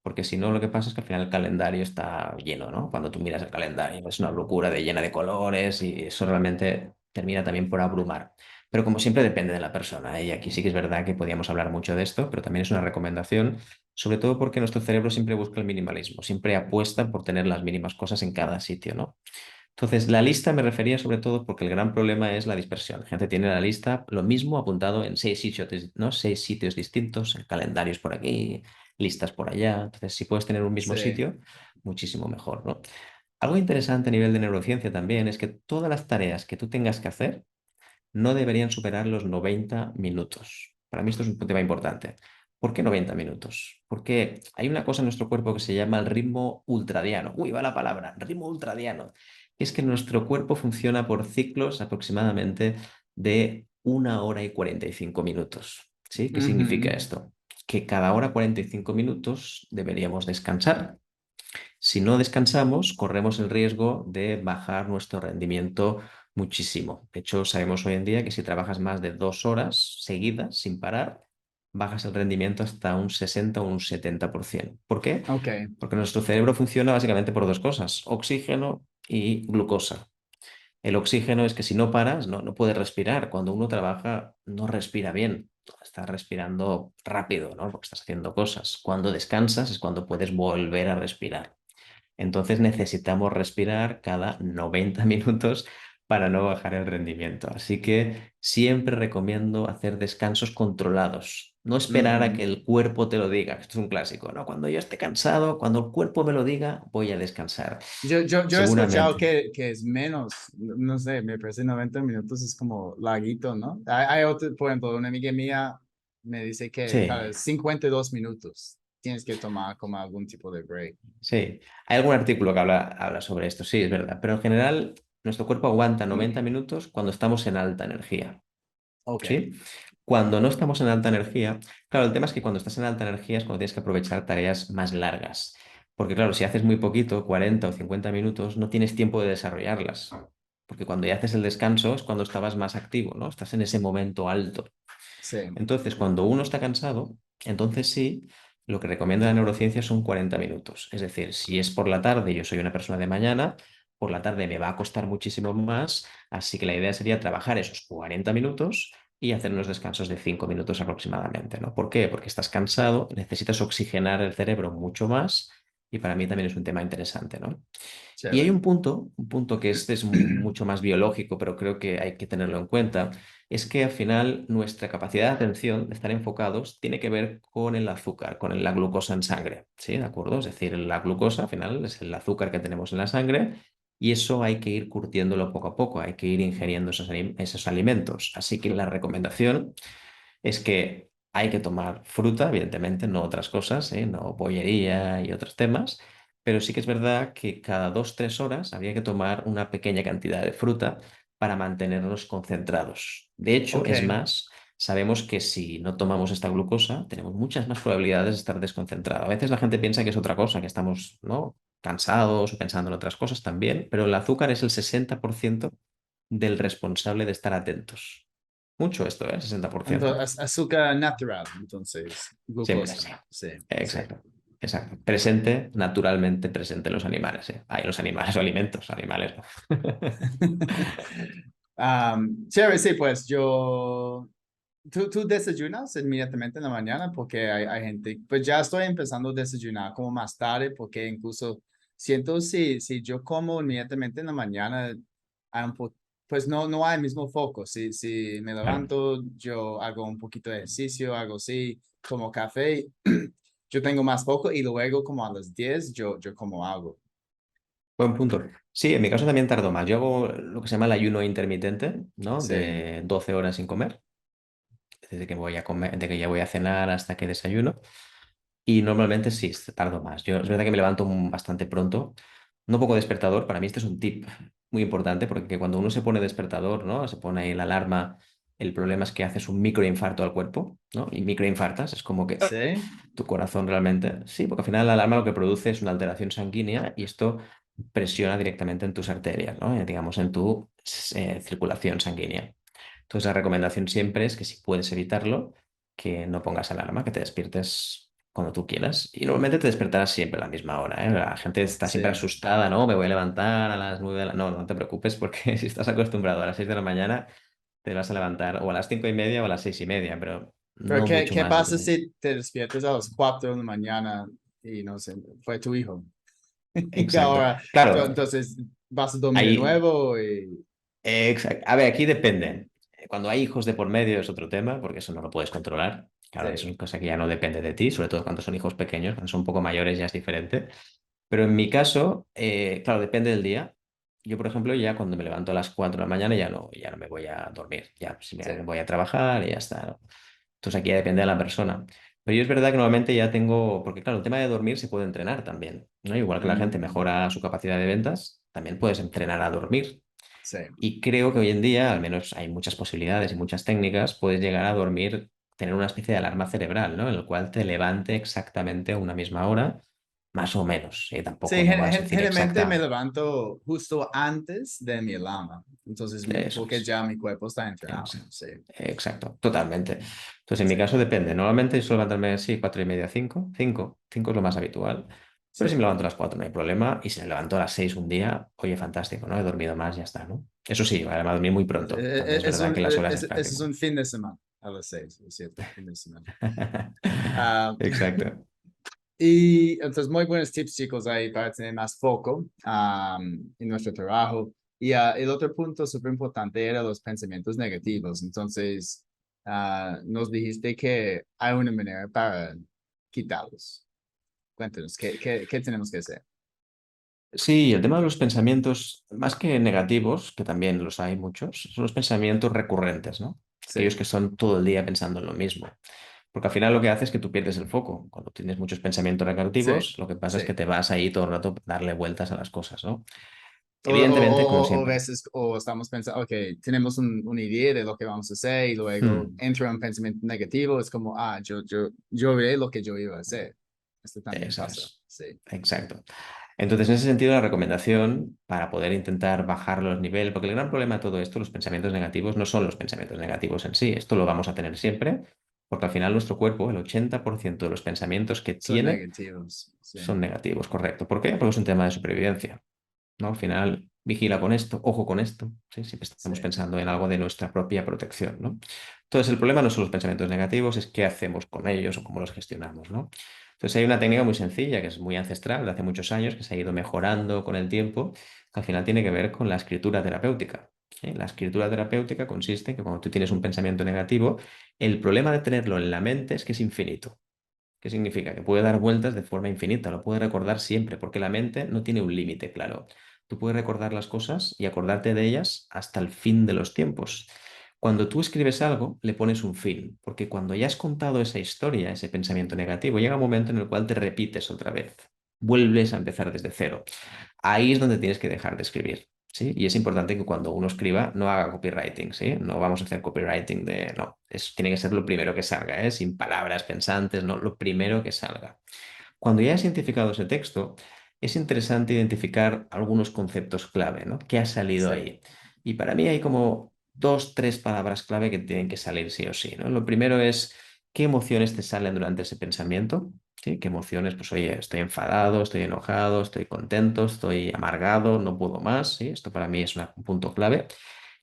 [SPEAKER 2] Porque si no, lo que pasa es que al final el calendario está lleno, ¿no? Cuando tú miras el calendario es una locura de llena de colores y eso realmente termina también por abrumar. Pero como siempre depende de la persona, ¿eh? Y aquí sí que es verdad que podíamos hablar mucho de esto, pero también es una recomendación, sobre todo porque nuestro cerebro siempre busca el minimalismo, siempre apuesta por tener las mínimas cosas en cada sitio, ¿no? Entonces, la lista me refería sobre todo porque el gran problema es la dispersión. La gente tiene la lista, lo mismo apuntado en 6 sitios, ¿no? 6 sitios distintos, calendarios por aquí, listas por allá. Entonces, si puedes tener un mismo
[SPEAKER 1] sí.
[SPEAKER 2] sitio, muchísimo mejor, ¿no? Algo interesante a nivel de neurociencia también es que todas las tareas que tú tengas que hacer no deberían superar los 90 minutos. Para mí esto es un tema importante. ¿Por qué 90 minutos? Porque hay una cosa en nuestro cuerpo que se llama el ritmo ultradiano. Uy, va la palabra, ritmo ultradiano. Es que nuestro cuerpo funciona por ciclos aproximadamente de 1 hora y 45 minutos. ¿Sí? ¿Qué significa
[SPEAKER 1] Ujú.
[SPEAKER 2] esto? Que cada hora 45 minutos deberíamos descansar. Si no descansamos, corremos el riesgo de bajar nuestro rendimiento muchísimo. De hecho, sabemos hoy en día que si trabajas más de 2 horas seguidas sin parar, bajas el rendimiento hasta un 60 o un 70%. ¿Por qué?
[SPEAKER 1] Ok.
[SPEAKER 2] Porque nuestro cerebro funciona básicamente por dos cosas, oxígeno y glucosa. El oxígeno es que si no paras, no puedes respirar. Cuando uno trabaja, no respira bien. Estás respirando rápido, ¿no? Porque estás haciendo cosas. Cuando descansas es cuando puedes volver a respirar. Entonces necesitamos respirar cada 90 minutos para no bajar el rendimiento. Así que siempre recomiendo hacer descansos controlados. No esperar a que
[SPEAKER 1] Ujú.
[SPEAKER 2] el cuerpo te lo diga. Esto es un clásico, ¿no? Cuando yo esté cansado, cuando el cuerpo me lo diga, voy a descansar.
[SPEAKER 1] Yo he escuchado
[SPEAKER 2] Seguramente.
[SPEAKER 1] que es menos, no sé, me parece 90 minutos es como larguito, ¿no? Hay otro, por ejemplo, una amiga mía me dice que
[SPEAKER 2] Sí,
[SPEAKER 1] cada 52 minutos tienes que tomar como algún tipo de break.
[SPEAKER 2] sí. Hay algún artículo que habla sobre esto, sí, es verdad. Pero en general, nuestro cuerpo aguanta 90 minutos cuando estamos en alta energía.
[SPEAKER 1] Ok,
[SPEAKER 2] ¿Sí? Cuando no estamos en alta energía, claro, el tema es que cuando estás en alta energía es cuando tienes que aprovechar tareas más largas. Porque claro, si haces muy poquito, 40 o 50 minutos, no tienes tiempo de desarrollarlas. Porque cuando ya haces el descanso es cuando estabas más activo, ¿no? Estás en ese momento alto.
[SPEAKER 1] sí,
[SPEAKER 2] Entonces, cuando uno está cansado, entonces sí, lo que recomienda la neurociencia son 40 minutos. Es decir, si es por la tarde, yo soy una persona de mañana, por la tarde me va a costar muchísimo más, así que la idea sería trabajar esos 40 minutos y hacer unos descansos de 5 minutos aproximadamente, ¿no? ¿Por qué? Porque estás cansado, necesitas oxigenar el cerebro mucho más y para mí también es un tema interesante, ¿no? Y hay
[SPEAKER 1] chévere.
[SPEAKER 2] un punto que este es mucho más biológico, pero creo que hay que tenerlo en cuenta, es que al final nuestra capacidad de atención, de estar enfocados, tiene que ver con el azúcar, con la glucosa en sangre, ¿sí? ¿De acuerdo? Es decir, la glucosa al final es el azúcar que tenemos en la sangre y eso hay que ir curtiéndolo poco a poco, hay que ir ingiriendo esos alimentos. Así que la recomendación es que hay que tomar fruta, evidentemente, no otras cosas, ¿eh? No bollería y otros temas, pero sí que es verdad que cada 2, 3 horas habría que tomar una pequeña cantidad de fruta para mantenernos concentrados. De hecho,
[SPEAKER 1] Ok,
[SPEAKER 2] es más, sabemos que si no tomamos esta glucosa, tenemos muchas más probabilidades de estar desconcentrados. A veces la gente piensa que es otra cosa, que estamos, ¿no? Cansados o pensando en otras cosas también, pero el azúcar es el 60% del responsable de estar atentos. Mucho esto, ¿eh? 60%.
[SPEAKER 1] entonces azúcar natural, entonces,
[SPEAKER 2] Siempre,
[SPEAKER 1] glucosa,
[SPEAKER 2] sí.
[SPEAKER 1] sí, sí.
[SPEAKER 2] Exacto. Exacto. Presente, naturalmente presente en los animales, ¿eh? Hay los animales o alimentos, animales, ¿no?
[SPEAKER 1] Chévere, sí, pues yo, tú desayunas inmediatamente en la mañana porque hay gente, pues ya estoy empezando a desayunar como más tarde porque incluso siento si yo como inmediatamente en la mañana, hay pues no hay el mismo foco. Si me
[SPEAKER 2] Claro.
[SPEAKER 1] levanto, yo hago un poquito de ejercicio, hago así, como café, yo tengo más foco y luego como a las 10 yo como algo.
[SPEAKER 2] Buen punto. Sí, en mi caso también tardo más. Yo hago lo que se llama el ayuno intermitente, ¿no?
[SPEAKER 1] Sí,
[SPEAKER 2] De 12 horas sin comer, desde que voy a comer, de que ya voy a cenar hasta que desayuno. Y normalmente sí, tardo más. Yo es verdad que me levanto bastante pronto. No pongo despertador. Para mí este es un tip muy importante porque cuando uno se pone despertador, ¿no? Se pone ahí la alarma, el problema es que haces un microinfarto al cuerpo, ¿no? Y microinfartas, es como que
[SPEAKER 1] sí,
[SPEAKER 2] tu corazón realmente. Sí, porque al final la alarma lo que produce es una alteración sanguínea y esto presiona directamente en tus arterias, ¿no? Digamos, en tu circulación sanguínea. Entonces, la recomendación siempre es que si puedes evitarlo, que no pongas alarma, que te despiertes cuando tú quieras. Y normalmente te despertarás siempre a la misma hora, ¿eh? La gente está siempre
[SPEAKER 1] sí.
[SPEAKER 2] asustada, ¿no? Me voy a levantar a las 9 de la... No, no te preocupes porque si estás acostumbrado a las 6 de la mañana, te vas a levantar o a las 5:30 o a las 6:30, pero
[SPEAKER 1] Pero
[SPEAKER 2] no mucho
[SPEAKER 1] qué
[SPEAKER 2] más
[SPEAKER 1] pasa
[SPEAKER 2] de...
[SPEAKER 1] si te despiertas a las 4 de la mañana y no sé, fue tu hijo? Y
[SPEAKER 2] Exacto.
[SPEAKER 1] ahora,
[SPEAKER 2] Claro,
[SPEAKER 1] entonces, ¿vas a dormir de
[SPEAKER 2] ahí...
[SPEAKER 1] nuevo? Y...
[SPEAKER 2] Exacto. A ver, aquí depende. Cuando hay hijos de por medio es otro tema, porque eso no lo puedes controlar. Claro, eso es
[SPEAKER 1] Sí,
[SPEAKER 2] una cosa que ya no depende de ti, sobre todo cuando son hijos pequeños, cuando son un poco mayores ya es diferente. Pero en mi caso, claro, depende del día. Yo, por ejemplo, ya cuando me levanto a las 4 de la mañana ya no me voy a dormir. Ya si
[SPEAKER 1] Sí.
[SPEAKER 2] me voy a trabajar y ya está, ¿no? Entonces aquí ya depende de la persona. Pero yo es verdad que normalmente ya tengo, porque claro, el tema de dormir se puede entrenar también, ¿no? Igual que la gente
[SPEAKER 1] Mm,
[SPEAKER 2] mejora su capacidad de ventas, también puedes entrenar a dormir.
[SPEAKER 1] sí.
[SPEAKER 2] Y creo que hoy en día, al menos hay muchas posibilidades y muchas técnicas, puedes llegar a dormir, tener una especie de alarma cerebral, ¿no? En el cual te levante exactamente a una misma hora, más o menos.
[SPEAKER 1] Sí,
[SPEAKER 2] Tampoco no vas a decir
[SPEAKER 1] generalmente me
[SPEAKER 2] exacta.
[SPEAKER 1] levanto justo antes de mi alarma. Entonces,
[SPEAKER 2] Eso
[SPEAKER 1] porque
[SPEAKER 2] es.
[SPEAKER 1] ya mi cuerpo está entrenado.
[SPEAKER 2] Exacto.
[SPEAKER 1] Sí,
[SPEAKER 2] Exacto, totalmente. Entonces, en mi
[SPEAKER 1] sí,
[SPEAKER 2] caso depende. Normalmente suelo levantarme, sí, 4:30, 5. Cinco es lo más habitual. Pero
[SPEAKER 1] sí.
[SPEAKER 2] si me levanto a las 4 no hay problema. Y si me levanto a las 6 un día, oye, fantástico, ¿no? He dormido más, ya está, ¿no? Eso sí, además dormir muy pronto. También es verdad que las horas es
[SPEAKER 1] Ese es
[SPEAKER 2] práctico.
[SPEAKER 1] un fin de semana a las 6, es cierto, fin de semana. Ah,
[SPEAKER 2] Exacto.
[SPEAKER 1] y entonces, muy buenos tips, chicos, ahí para tener más foco en nuestro trabajo. Y el otro punto súper importante era los pensamientos negativos. Entonces, nos dijiste que hay una manera para quitarlos. Cuéntanos, ¿qué tenemos que hacer?
[SPEAKER 2] Sí, el tema de los pensamientos, más que negativos, que también los hay muchos, son los pensamientos recurrentes, ¿no? Aquellos
[SPEAKER 1] Sí,
[SPEAKER 2] que son todo el día pensando en lo mismo. Porque al final lo que hace es que tú pierdes el foco. Cuando tienes muchos pensamientos
[SPEAKER 1] sí,
[SPEAKER 2] negativos, lo que pasa es que
[SPEAKER 1] sí.
[SPEAKER 2] te vas ahí todo el rato a darle vueltas a las cosas, ¿no? Evidentemente, como
[SPEAKER 1] O
[SPEAKER 2] siempre.
[SPEAKER 1] veces, o estamos pensando, ok, tenemos una idea de lo que vamos a hacer y luego
[SPEAKER 2] Hmm,
[SPEAKER 1] entra un pensamiento negativo, es como, yo veré lo que yo iba a hacer. Esto también
[SPEAKER 2] eso
[SPEAKER 1] pasa,
[SPEAKER 2] es.
[SPEAKER 1] sí,
[SPEAKER 2] Exacto. Entonces, en ese sentido, la recomendación para poder intentar bajar los niveles, porque el gran problema de todo esto, los pensamientos negativos, no son los pensamientos negativos en sí, esto lo vamos a tener siempre, porque al final nuestro cuerpo, el 80% de los pensamientos que
[SPEAKER 1] son
[SPEAKER 2] tiene
[SPEAKER 1] negativos, sí,
[SPEAKER 2] son negativos, correcto. ¿Por qué? Porque es un tema de supervivencia, ¿no? Al final, vigila con esto, ojo con esto, ¿sí? Siempre
[SPEAKER 1] sí,
[SPEAKER 2] estamos pensando en algo de nuestra propia protección, ¿no? Entonces, el problema no son los pensamientos negativos, es qué hacemos con ellos o cómo los gestionamos, ¿no? Entonces, hay una técnica muy sencilla, que es muy ancestral, de hace muchos años, que se ha ido mejorando con el tiempo, que al final tiene que ver con la escritura terapéutica. ¿Sí? La escritura terapéutica consiste en que cuando tú tienes un pensamiento negativo, el problema de tenerlo en la mente es que es infinito. ¿Qué significa? Que puede dar vueltas de forma infinita, lo puede recordar siempre, porque la mente no tiene un límite claro. Tú puedes recordar las cosas y acordarte de ellas hasta el fin de los tiempos. Cuando tú escribes algo, le pones un fin, porque cuando ya has contado esa historia, ese pensamiento negativo, llega un momento en el cual te repites otra vez, vuelves a empezar desde cero. Ahí es donde tienes que dejar de escribir, ¿sí? Y es importante que cuando uno escriba no haga copywriting, ¿sí? No vamos a hacer copywriting de... No, tiene que ser lo primero que salga, ¿eh? Sin palabras pensantes, no, lo primero que salga. Cuando ya has identificado ese texto, es interesante identificar algunos conceptos clave, ¿no? ¿Qué ha salido
[SPEAKER 1] sí,
[SPEAKER 2] ahí? Y para mí hay como dos, tres palabras clave que tienen que salir sí o sí, ¿no? Lo primero es qué emociones te salen durante ese pensamiento, ¿sí? ¿Qué emociones? Pues oye, estoy enfadado, estoy enojado, estoy contento, estoy amargado, no puedo más, ¿sí? Esto para mí es un punto clave.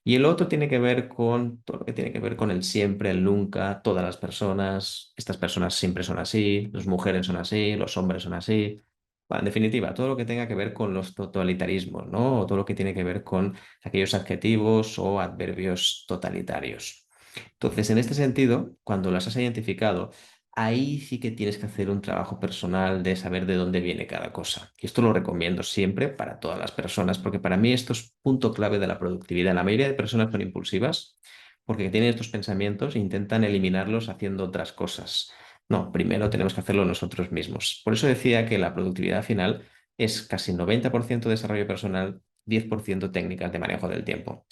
[SPEAKER 2] Y el otro tiene que ver con todo lo que tiene que ver con el siempre, el nunca, todas las personas, estas personas siempre son así, las mujeres son así, los hombres son así. Bueno, en definitiva, todo lo que tenga que ver con los totalitarismos, ¿no? O todo lo que tiene que ver con aquellos adjetivos o adverbios totalitarios. Entonces, en este sentido, cuando las has identificado, ahí sí que tienes que hacer un trabajo personal de saber de dónde viene cada cosa. Y esto lo recomiendo siempre para todas las personas, porque para mí esto es punto clave de la productividad. La mayoría de personas son impulsivas porque tienen estos pensamientos e intentan eliminarlos haciendo otras cosas. No, primero tenemos que hacerlo nosotros mismos. Por eso decía que la productividad final es casi 90% desarrollo personal, 10% técnicas de manejo del tiempo.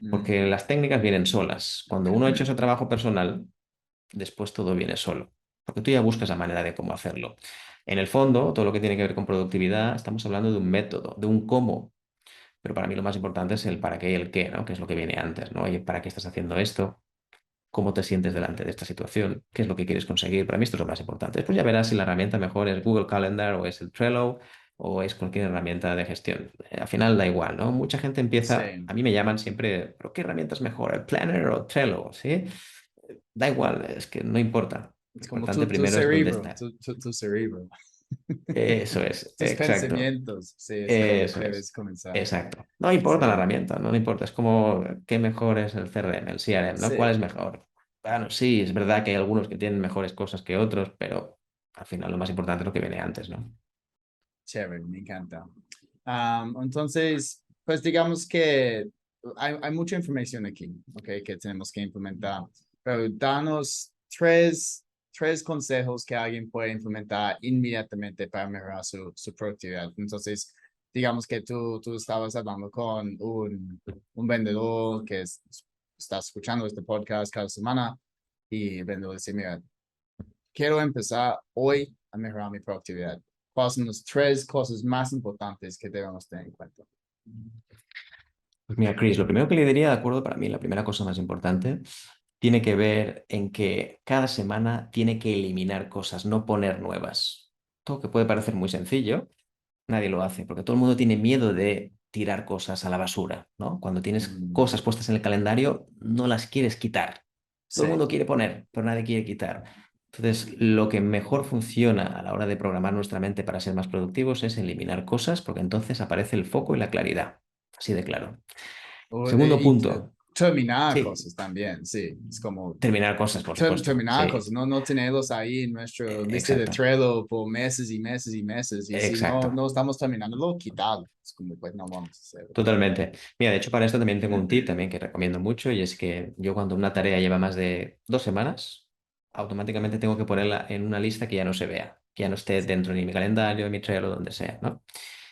[SPEAKER 2] Porque
[SPEAKER 1] ujú,
[SPEAKER 2] las técnicas vienen solas. Cuando uno ha hecho ese trabajo personal, después todo viene solo, porque tú ya buscas la manera de cómo hacerlo. En el fondo, todo lo que tiene que ver con productividad, estamos hablando de un método, de un cómo, pero para mí lo más importante es el para qué y el qué, ¿no? Que es lo que viene antes, ¿no? Oye, ¿para qué estás haciendo esto? ¿Cómo te sientes delante de esta situación? ¿Qué es lo que quieres conseguir? Para mí esto es lo más importante. Después ya verás si la herramienta mejor es Google Calendar o es el Trello o es cualquier herramienta de gestión. Al final da igual, ¿no? Mucha gente empieza,
[SPEAKER 1] sí.
[SPEAKER 2] a mí me llaman siempre, ¿pero qué herramienta es mejor? ¿El Planner o Trello? ¿Sí? Da igual, es que no importa. Lo
[SPEAKER 1] Es como
[SPEAKER 2] importante
[SPEAKER 1] tu
[SPEAKER 2] primero es dónde
[SPEAKER 1] cerebro,
[SPEAKER 2] está.
[SPEAKER 1] tu cerebro.
[SPEAKER 2] Eso es,
[SPEAKER 1] Tus
[SPEAKER 2] exacto.
[SPEAKER 1] pensamientos, sí, es donde
[SPEAKER 2] Eso
[SPEAKER 1] debes
[SPEAKER 2] es,
[SPEAKER 1] comenzar.
[SPEAKER 2] exacto. No
[SPEAKER 1] Sí,
[SPEAKER 2] importa la herramienta, no importa. Es como qué mejor es el CRM, el CRM, ¿no? ¿Cuál es
[SPEAKER 1] sí.
[SPEAKER 2] mejor? Bueno, sí, es verdad que hay algunos que tienen mejores cosas que otros, pero al final lo más importante es lo que viene antes, ¿no?
[SPEAKER 1] Chévere, me encanta. Entonces, pues digamos que hay mucha información aquí, ¿ok? Que tenemos que implementar, pero danos tres consejos que alguien puede implementar inmediatamente para mejorar su productividad. Entonces, digamos que tú estabas hablando con un vendedor que está escuchando este podcast cada semana y el vendedor dice, mira, quiero empezar hoy a mejorar mi productividad. ¿Cuáles son las tres cosas más importantes que debemos tener en cuenta?
[SPEAKER 2] Pues mira, Chris, lo primero que le diría, de acuerdo, para mí, la primera cosa más importante tiene que ver en que cada semana tiene que eliminar cosas, no poner nuevas. Todo que puede parecer muy sencillo, nadie lo hace, porque todo el mundo tiene miedo de tirar cosas a la basura, ¿no? Cuando tienes
[SPEAKER 1] Mm,
[SPEAKER 2] cosas puestas en el calendario, no las quieres quitar. Todo el
[SPEAKER 1] sí,
[SPEAKER 2] mundo quiere poner, pero nadie quiere quitar. Entonces, lo que mejor funciona a la hora de programar nuestra mente para ser más productivos es eliminar cosas, porque entonces aparece el foco y la claridad. Así de claro. Segundo
[SPEAKER 1] y
[SPEAKER 2] punto,
[SPEAKER 1] terminar
[SPEAKER 2] sí,
[SPEAKER 1] cosas también, sí, es como
[SPEAKER 2] terminar cosas, por supuesto.
[SPEAKER 1] terminar
[SPEAKER 2] Sí,
[SPEAKER 1] cosas, no tenerlos ahí en nuestra lista de
[SPEAKER 2] exacto,
[SPEAKER 1] Trello por meses y meses y meses, y si no
[SPEAKER 2] exacto.
[SPEAKER 1] estamos terminándolo, quitarlo, es como pues no vamos a hacerlo.
[SPEAKER 2] Totalmente. Mira, de hecho, para esto también tengo un tip también que recomiendo mucho y es que yo cuando una tarea lleva más de 2 semanas, automáticamente tengo que ponerla en una lista que ya no se vea, que ya no esté dentro ni mi calendario, ni mi Trello, donde sea, ¿no?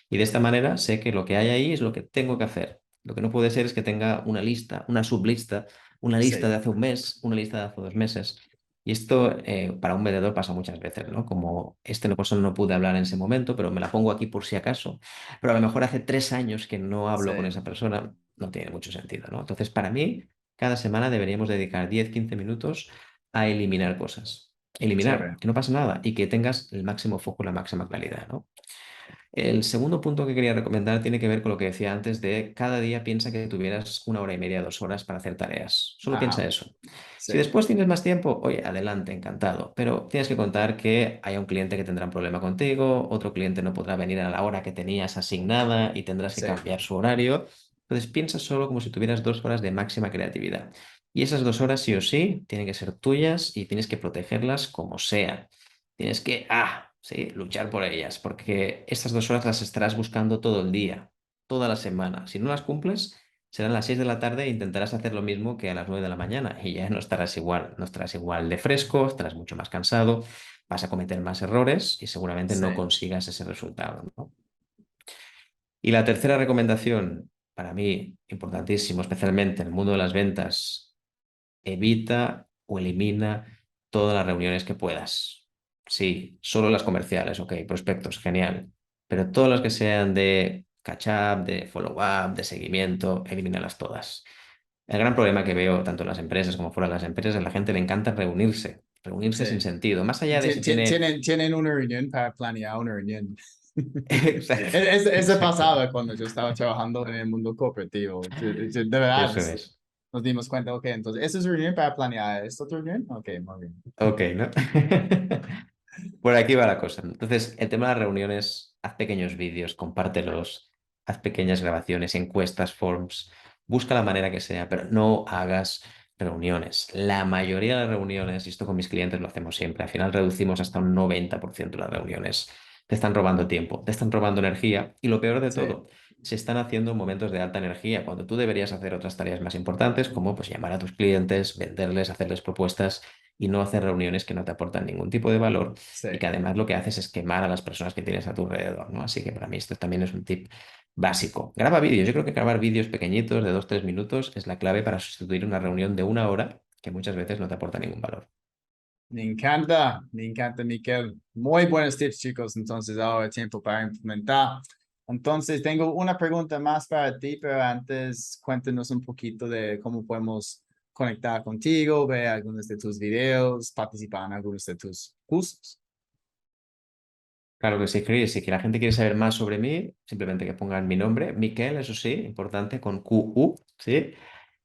[SPEAKER 2] Y de esta manera sé que lo que hay ahí es lo que tengo que hacer. Lo que no puede ser es que tenga una lista, una sublista, una lista
[SPEAKER 1] Sí,
[SPEAKER 2] de hace un mes, una lista de hace 2 meses. Y esto para un vendedor pasa muchas veces, ¿no? Como este persona no pude hablar en ese momento, pero me la pongo aquí por si acaso. Pero a lo mejor hace 3 años que no hablo con
[SPEAKER 1] sí,
[SPEAKER 2] esa persona, no tiene mucho sentido, ¿no? Entonces, para mí, cada semana deberíamos dedicar 10-15 minutos a eliminar cosas. Eliminar,
[SPEAKER 1] chévere.
[SPEAKER 2] que no pasa nada y que tengas el máximo foco, la máxima claridad, ¿no? El segundo punto que quería recomendar tiene que ver con lo que decía antes de cada día piensa que tuvieras 1 hora y media, 2 horas para hacer tareas. Solo piensa
[SPEAKER 1] Ajá,
[SPEAKER 2] eso.
[SPEAKER 1] sí,
[SPEAKER 2] Si después tienes más tiempo, oye, adelante, encantado. Pero tienes que contar que hay un cliente que tendrá un problema contigo, otro cliente no podrá venir a la hora que tenías asignada y tendrás que
[SPEAKER 1] sí,
[SPEAKER 2] cambiar su horario. Entonces piensa solo como si tuvieras 2 horas de máxima creatividad. Y esas 2 horas sí o sí tienen que ser tuyas y tienes que protegerlas como sea. Tienes que, sí, luchar por ellas, porque estas 2 horas las estarás buscando todo el día, toda la semana. Si no las cumples, serán las 6 de la tarde e intentarás hacer lo mismo que a las 9 de la mañana y ya no estarás igual, no estarás igual de fresco, estarás mucho más cansado, vas a cometer más errores y seguramente no
[SPEAKER 1] sí,
[SPEAKER 2] consigas ese resultado, ¿no? Y la tercera recomendación, para mí, importantísimo, especialmente en el mundo de las ventas, evita o elimina todas las reuniones que puedas. Sí, solo las comerciales, ok, prospectos, genial. Pero todas las que sean de catch-up, de follow-up, de seguimiento, elimínalas todas. El gran problema que veo tanto en las empresas como fuera de las empresas, a la gente le encanta reunirse, reunirse sin
[SPEAKER 1] sí.
[SPEAKER 2] sentido. Más allá de si tiene...
[SPEAKER 1] Tienen una reunión para planear una reunión.
[SPEAKER 2] Exacto,
[SPEAKER 1] Ese
[SPEAKER 2] exacto.
[SPEAKER 1] pasaba cuando yo estaba trabajando en el mundo corporativo. De verdad,
[SPEAKER 2] Eso es.
[SPEAKER 1] nos dimos cuenta, ok, entonces, ¿esa es reunión para planear esta otra reunión? Ok, muy bien.
[SPEAKER 2] Ok, ¿no? Por aquí va la cosa. Entonces, el tema de las reuniones, haz pequeños vídeos, compártelos, haz pequeñas grabaciones, encuestas, forms, busca la manera que sea, pero no hagas reuniones. La mayoría de las reuniones, y esto con mis clientes lo hacemos siempre, al final reducimos hasta un 90% las reuniones. Te están robando tiempo, te están robando energía y lo peor de
[SPEAKER 1] Sí,
[SPEAKER 2] todo, se están haciendo en momentos de alta energía, cuando tú deberías hacer otras tareas más importantes, como pues llamar a tus clientes, venderles, hacerles propuestas y no hacer reuniones que no te aportan ningún tipo de valor
[SPEAKER 1] sí.
[SPEAKER 2] y que además lo que haces es quemar a las personas que tienes a tu alrededor, ¿no? Así que para mí esto también es un tip básico. Graba vídeos. Yo creo que grabar vídeos pequeñitos de 2-3 minutos es la clave para sustituir una reunión de 1 hora que muchas veces no te aporta ningún valor.
[SPEAKER 1] Me encanta, Miquel. Muy buenos tips, chicos. Entonces, ahora es tiempo para implementar. Entonces, tengo una pregunta más para ti, pero antes cuéntanos un poquito de cómo podemos conectar contigo, ver algunos de tus videos, participar en algunos de tus cursos.
[SPEAKER 2] Claro que sí, Chris. Si que la gente quiere saber más sobre mí, simplemente que pongan mi nombre, Miquel, eso sí, importante, con QU, ¿sí?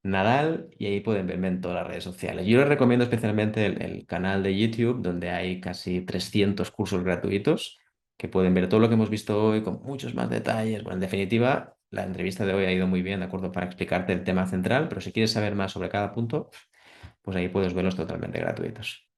[SPEAKER 2] Nadal, y ahí pueden verme en todas las redes sociales. Yo les recomiendo especialmente el canal de YouTube, donde hay casi 300 cursos gratuitos que pueden ver todo lo que hemos visto hoy con muchos más detalles. Bueno, en definitiva, la entrevista de hoy ha ido muy bien, ¿de acuerdo? Para explicarte el tema central, pero si quieres saber más sobre cada punto, pues ahí puedes verlos totalmente gratuitos.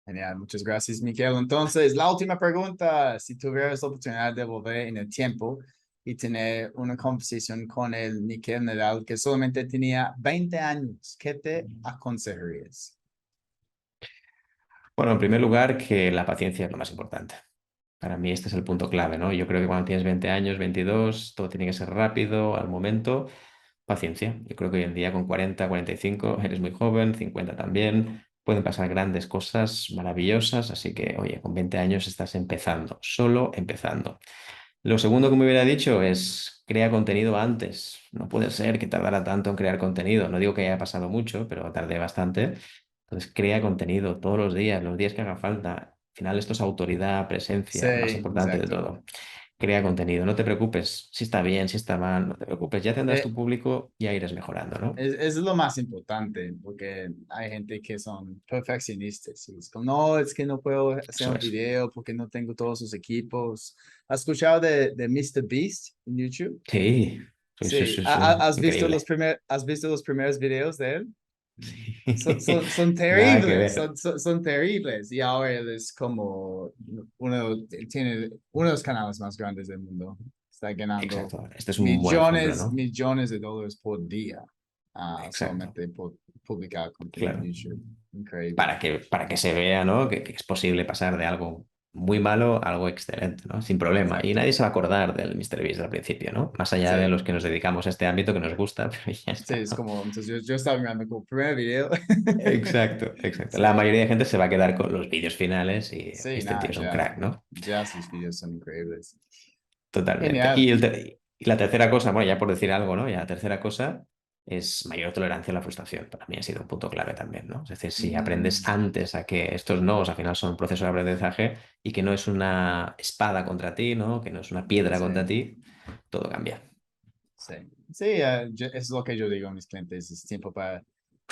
[SPEAKER 1] Genial, muchas gracias, Miquel. Entonces, la última pregunta, si tuvieras la oportunidad de volver en el tiempo y tener una conversación con el Miquel Nadal que solamente tenía 20 años, ¿qué te aconsejarías?
[SPEAKER 2] Bueno, en primer lugar, que la paciencia es lo más importante. Para mí este es el punto clave, ¿no? Yo creo que cuando tienes 20 años, 22, todo tiene que ser rápido, al momento. Paciencia. Yo creo que hoy en día con 40, 45 eres muy joven, 50 también. Pueden pasar grandes cosas maravillosas, así que, oye, con 20 años estás empezando, solo empezando. Lo segundo que me hubiera dicho es crea contenido antes. No puede ser que tardara tanto en crear contenido. No digo que haya pasado mucho, pero tardé bastante. Entonces crea contenido todos los días que haga falta. Al final esto es autoridad,
[SPEAKER 1] Sí,
[SPEAKER 2] presencia, más importante de
[SPEAKER 1] exacto.
[SPEAKER 2] todo. Crea contenido, no te preocupes si está bien, si está mal, no te preocupes. Ya tendrás
[SPEAKER 1] Eh,
[SPEAKER 2] tu público, ya irás mejorando, ¿no?
[SPEAKER 1] es lo más importante, porque hay gente que son perfeccionistas. Y es como, no, es que no puedo hacer
[SPEAKER 2] Eso
[SPEAKER 1] un
[SPEAKER 2] es.
[SPEAKER 1] video porque no tengo todos sus equipos. ¿Has escuchado de Mr. Beast en YouTube?
[SPEAKER 2] Sí, sí, sí,
[SPEAKER 1] Sí.
[SPEAKER 2] sí, sí.
[SPEAKER 1] ¿Has
[SPEAKER 2] Increíble.
[SPEAKER 1] visto los primeros videos de él? Son
[SPEAKER 2] Nada que
[SPEAKER 1] terribles,
[SPEAKER 2] ver.
[SPEAKER 1] son terribles. Y ahora él es como tiene uno de los canales más grandes del mundo. Está ganando
[SPEAKER 2] Exacto. Este es un buen ejemplo, ¿no?
[SPEAKER 1] millones de dólares por día,
[SPEAKER 2] Exacto.
[SPEAKER 1] solamente por publicar contenido en
[SPEAKER 2] Claro.
[SPEAKER 1] YouTube. Increíble.
[SPEAKER 2] Para que se vea, ¿no? Que es posible pasar de algo muy malo a algo excelente, ¿no? Sin problema. Y
[SPEAKER 1] Exacto.
[SPEAKER 2] nadie se va a acordar del MrBeast al principio, ¿no? Más allá de
[SPEAKER 1] Sí,
[SPEAKER 2] los que nos dedicamos a este ámbito que nos gusta, pero ya
[SPEAKER 1] sí,
[SPEAKER 2] está,
[SPEAKER 1] es
[SPEAKER 2] ¿no?
[SPEAKER 1] como, entonces yo estaba mirando como primer video.
[SPEAKER 2] Exacto, exacto.
[SPEAKER 1] Sí,
[SPEAKER 2] La mayoría de gente se va a quedar con los vídeos finales y
[SPEAKER 1] sí,
[SPEAKER 2] este tío
[SPEAKER 1] nada,
[SPEAKER 2] es un crack, ¿no?
[SPEAKER 1] ya sus videos son increíbles.
[SPEAKER 2] Totalmente.
[SPEAKER 1] Genial.
[SPEAKER 2] Y la tercera cosa, bueno, ya por decir algo, ¿no? Ya la tercera cosa es mayor tolerancia a la frustración. Para mí ha sido un punto clave también, ¿no? Es decir, si aprendes
[SPEAKER 1] Mm,
[SPEAKER 2] antes a que estos no's al final son un proceso de aprendizaje y que no es una espada contra ti, ¿no? Que no es una piedra
[SPEAKER 1] sí.
[SPEAKER 2] contra ti, todo cambia.
[SPEAKER 1] Sí, sí, es lo que yo digo a mis clientes, es tiempo para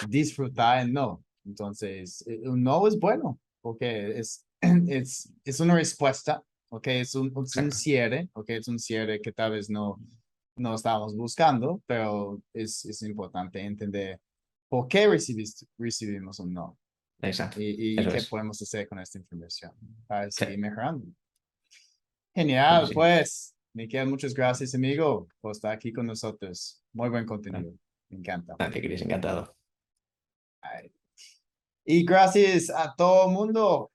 [SPEAKER 1] disfrutar el no. Entonces, un no es bueno, porque es una respuesta, ok, es un
[SPEAKER 2] Exacto.
[SPEAKER 1] cierre, ok, es un cierre que tal vez no estábamos buscando, pero es importante entender por qué recibimos un no
[SPEAKER 2] Exacto.
[SPEAKER 1] y
[SPEAKER 2] Eso
[SPEAKER 1] qué
[SPEAKER 2] es.
[SPEAKER 1] podemos hacer con esta información para
[SPEAKER 2] Sí,
[SPEAKER 1] seguir mejorando.
[SPEAKER 2] sí, sí,
[SPEAKER 1] Genial,
[SPEAKER 2] sí.
[SPEAKER 1] pues, Miquel, muchas gracias, amigo, por estar aquí con nosotros. Muy buen
[SPEAKER 2] Bueno,
[SPEAKER 1] contenido. Me encanta.
[SPEAKER 2] a ti, Cris, encantado.
[SPEAKER 1] Ay. Y gracias a todo el mundo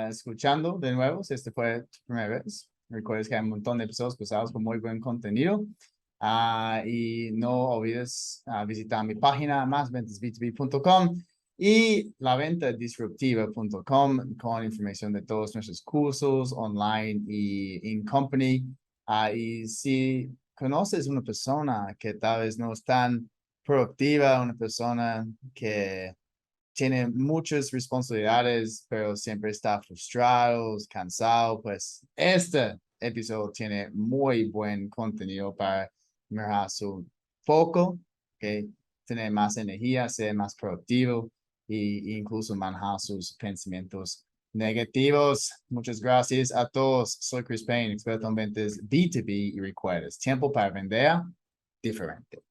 [SPEAKER 1] escuchando de nuevo. Si este fue tu primera vez, recuerdes que hay un montón de episodios pesados con muy buen contenido. Y no olvides visitar mi página másventasb2b.com y laventadisruptiva.com con información de todos nuestros cursos online y in company. Y si conoces una persona que tal vez no es tan productiva, una persona que tiene muchas responsabilidades, pero siempre está frustrado, cansado, pues este episodio tiene muy buen contenido para mejorar su foco, que tener más energía, ser más productivo e incluso manejar sus pensamientos negativos. Muchas gracias a todos. Soy Chris Payne, experto en ventas B2B y recuerdes, tiempo para vender diferente.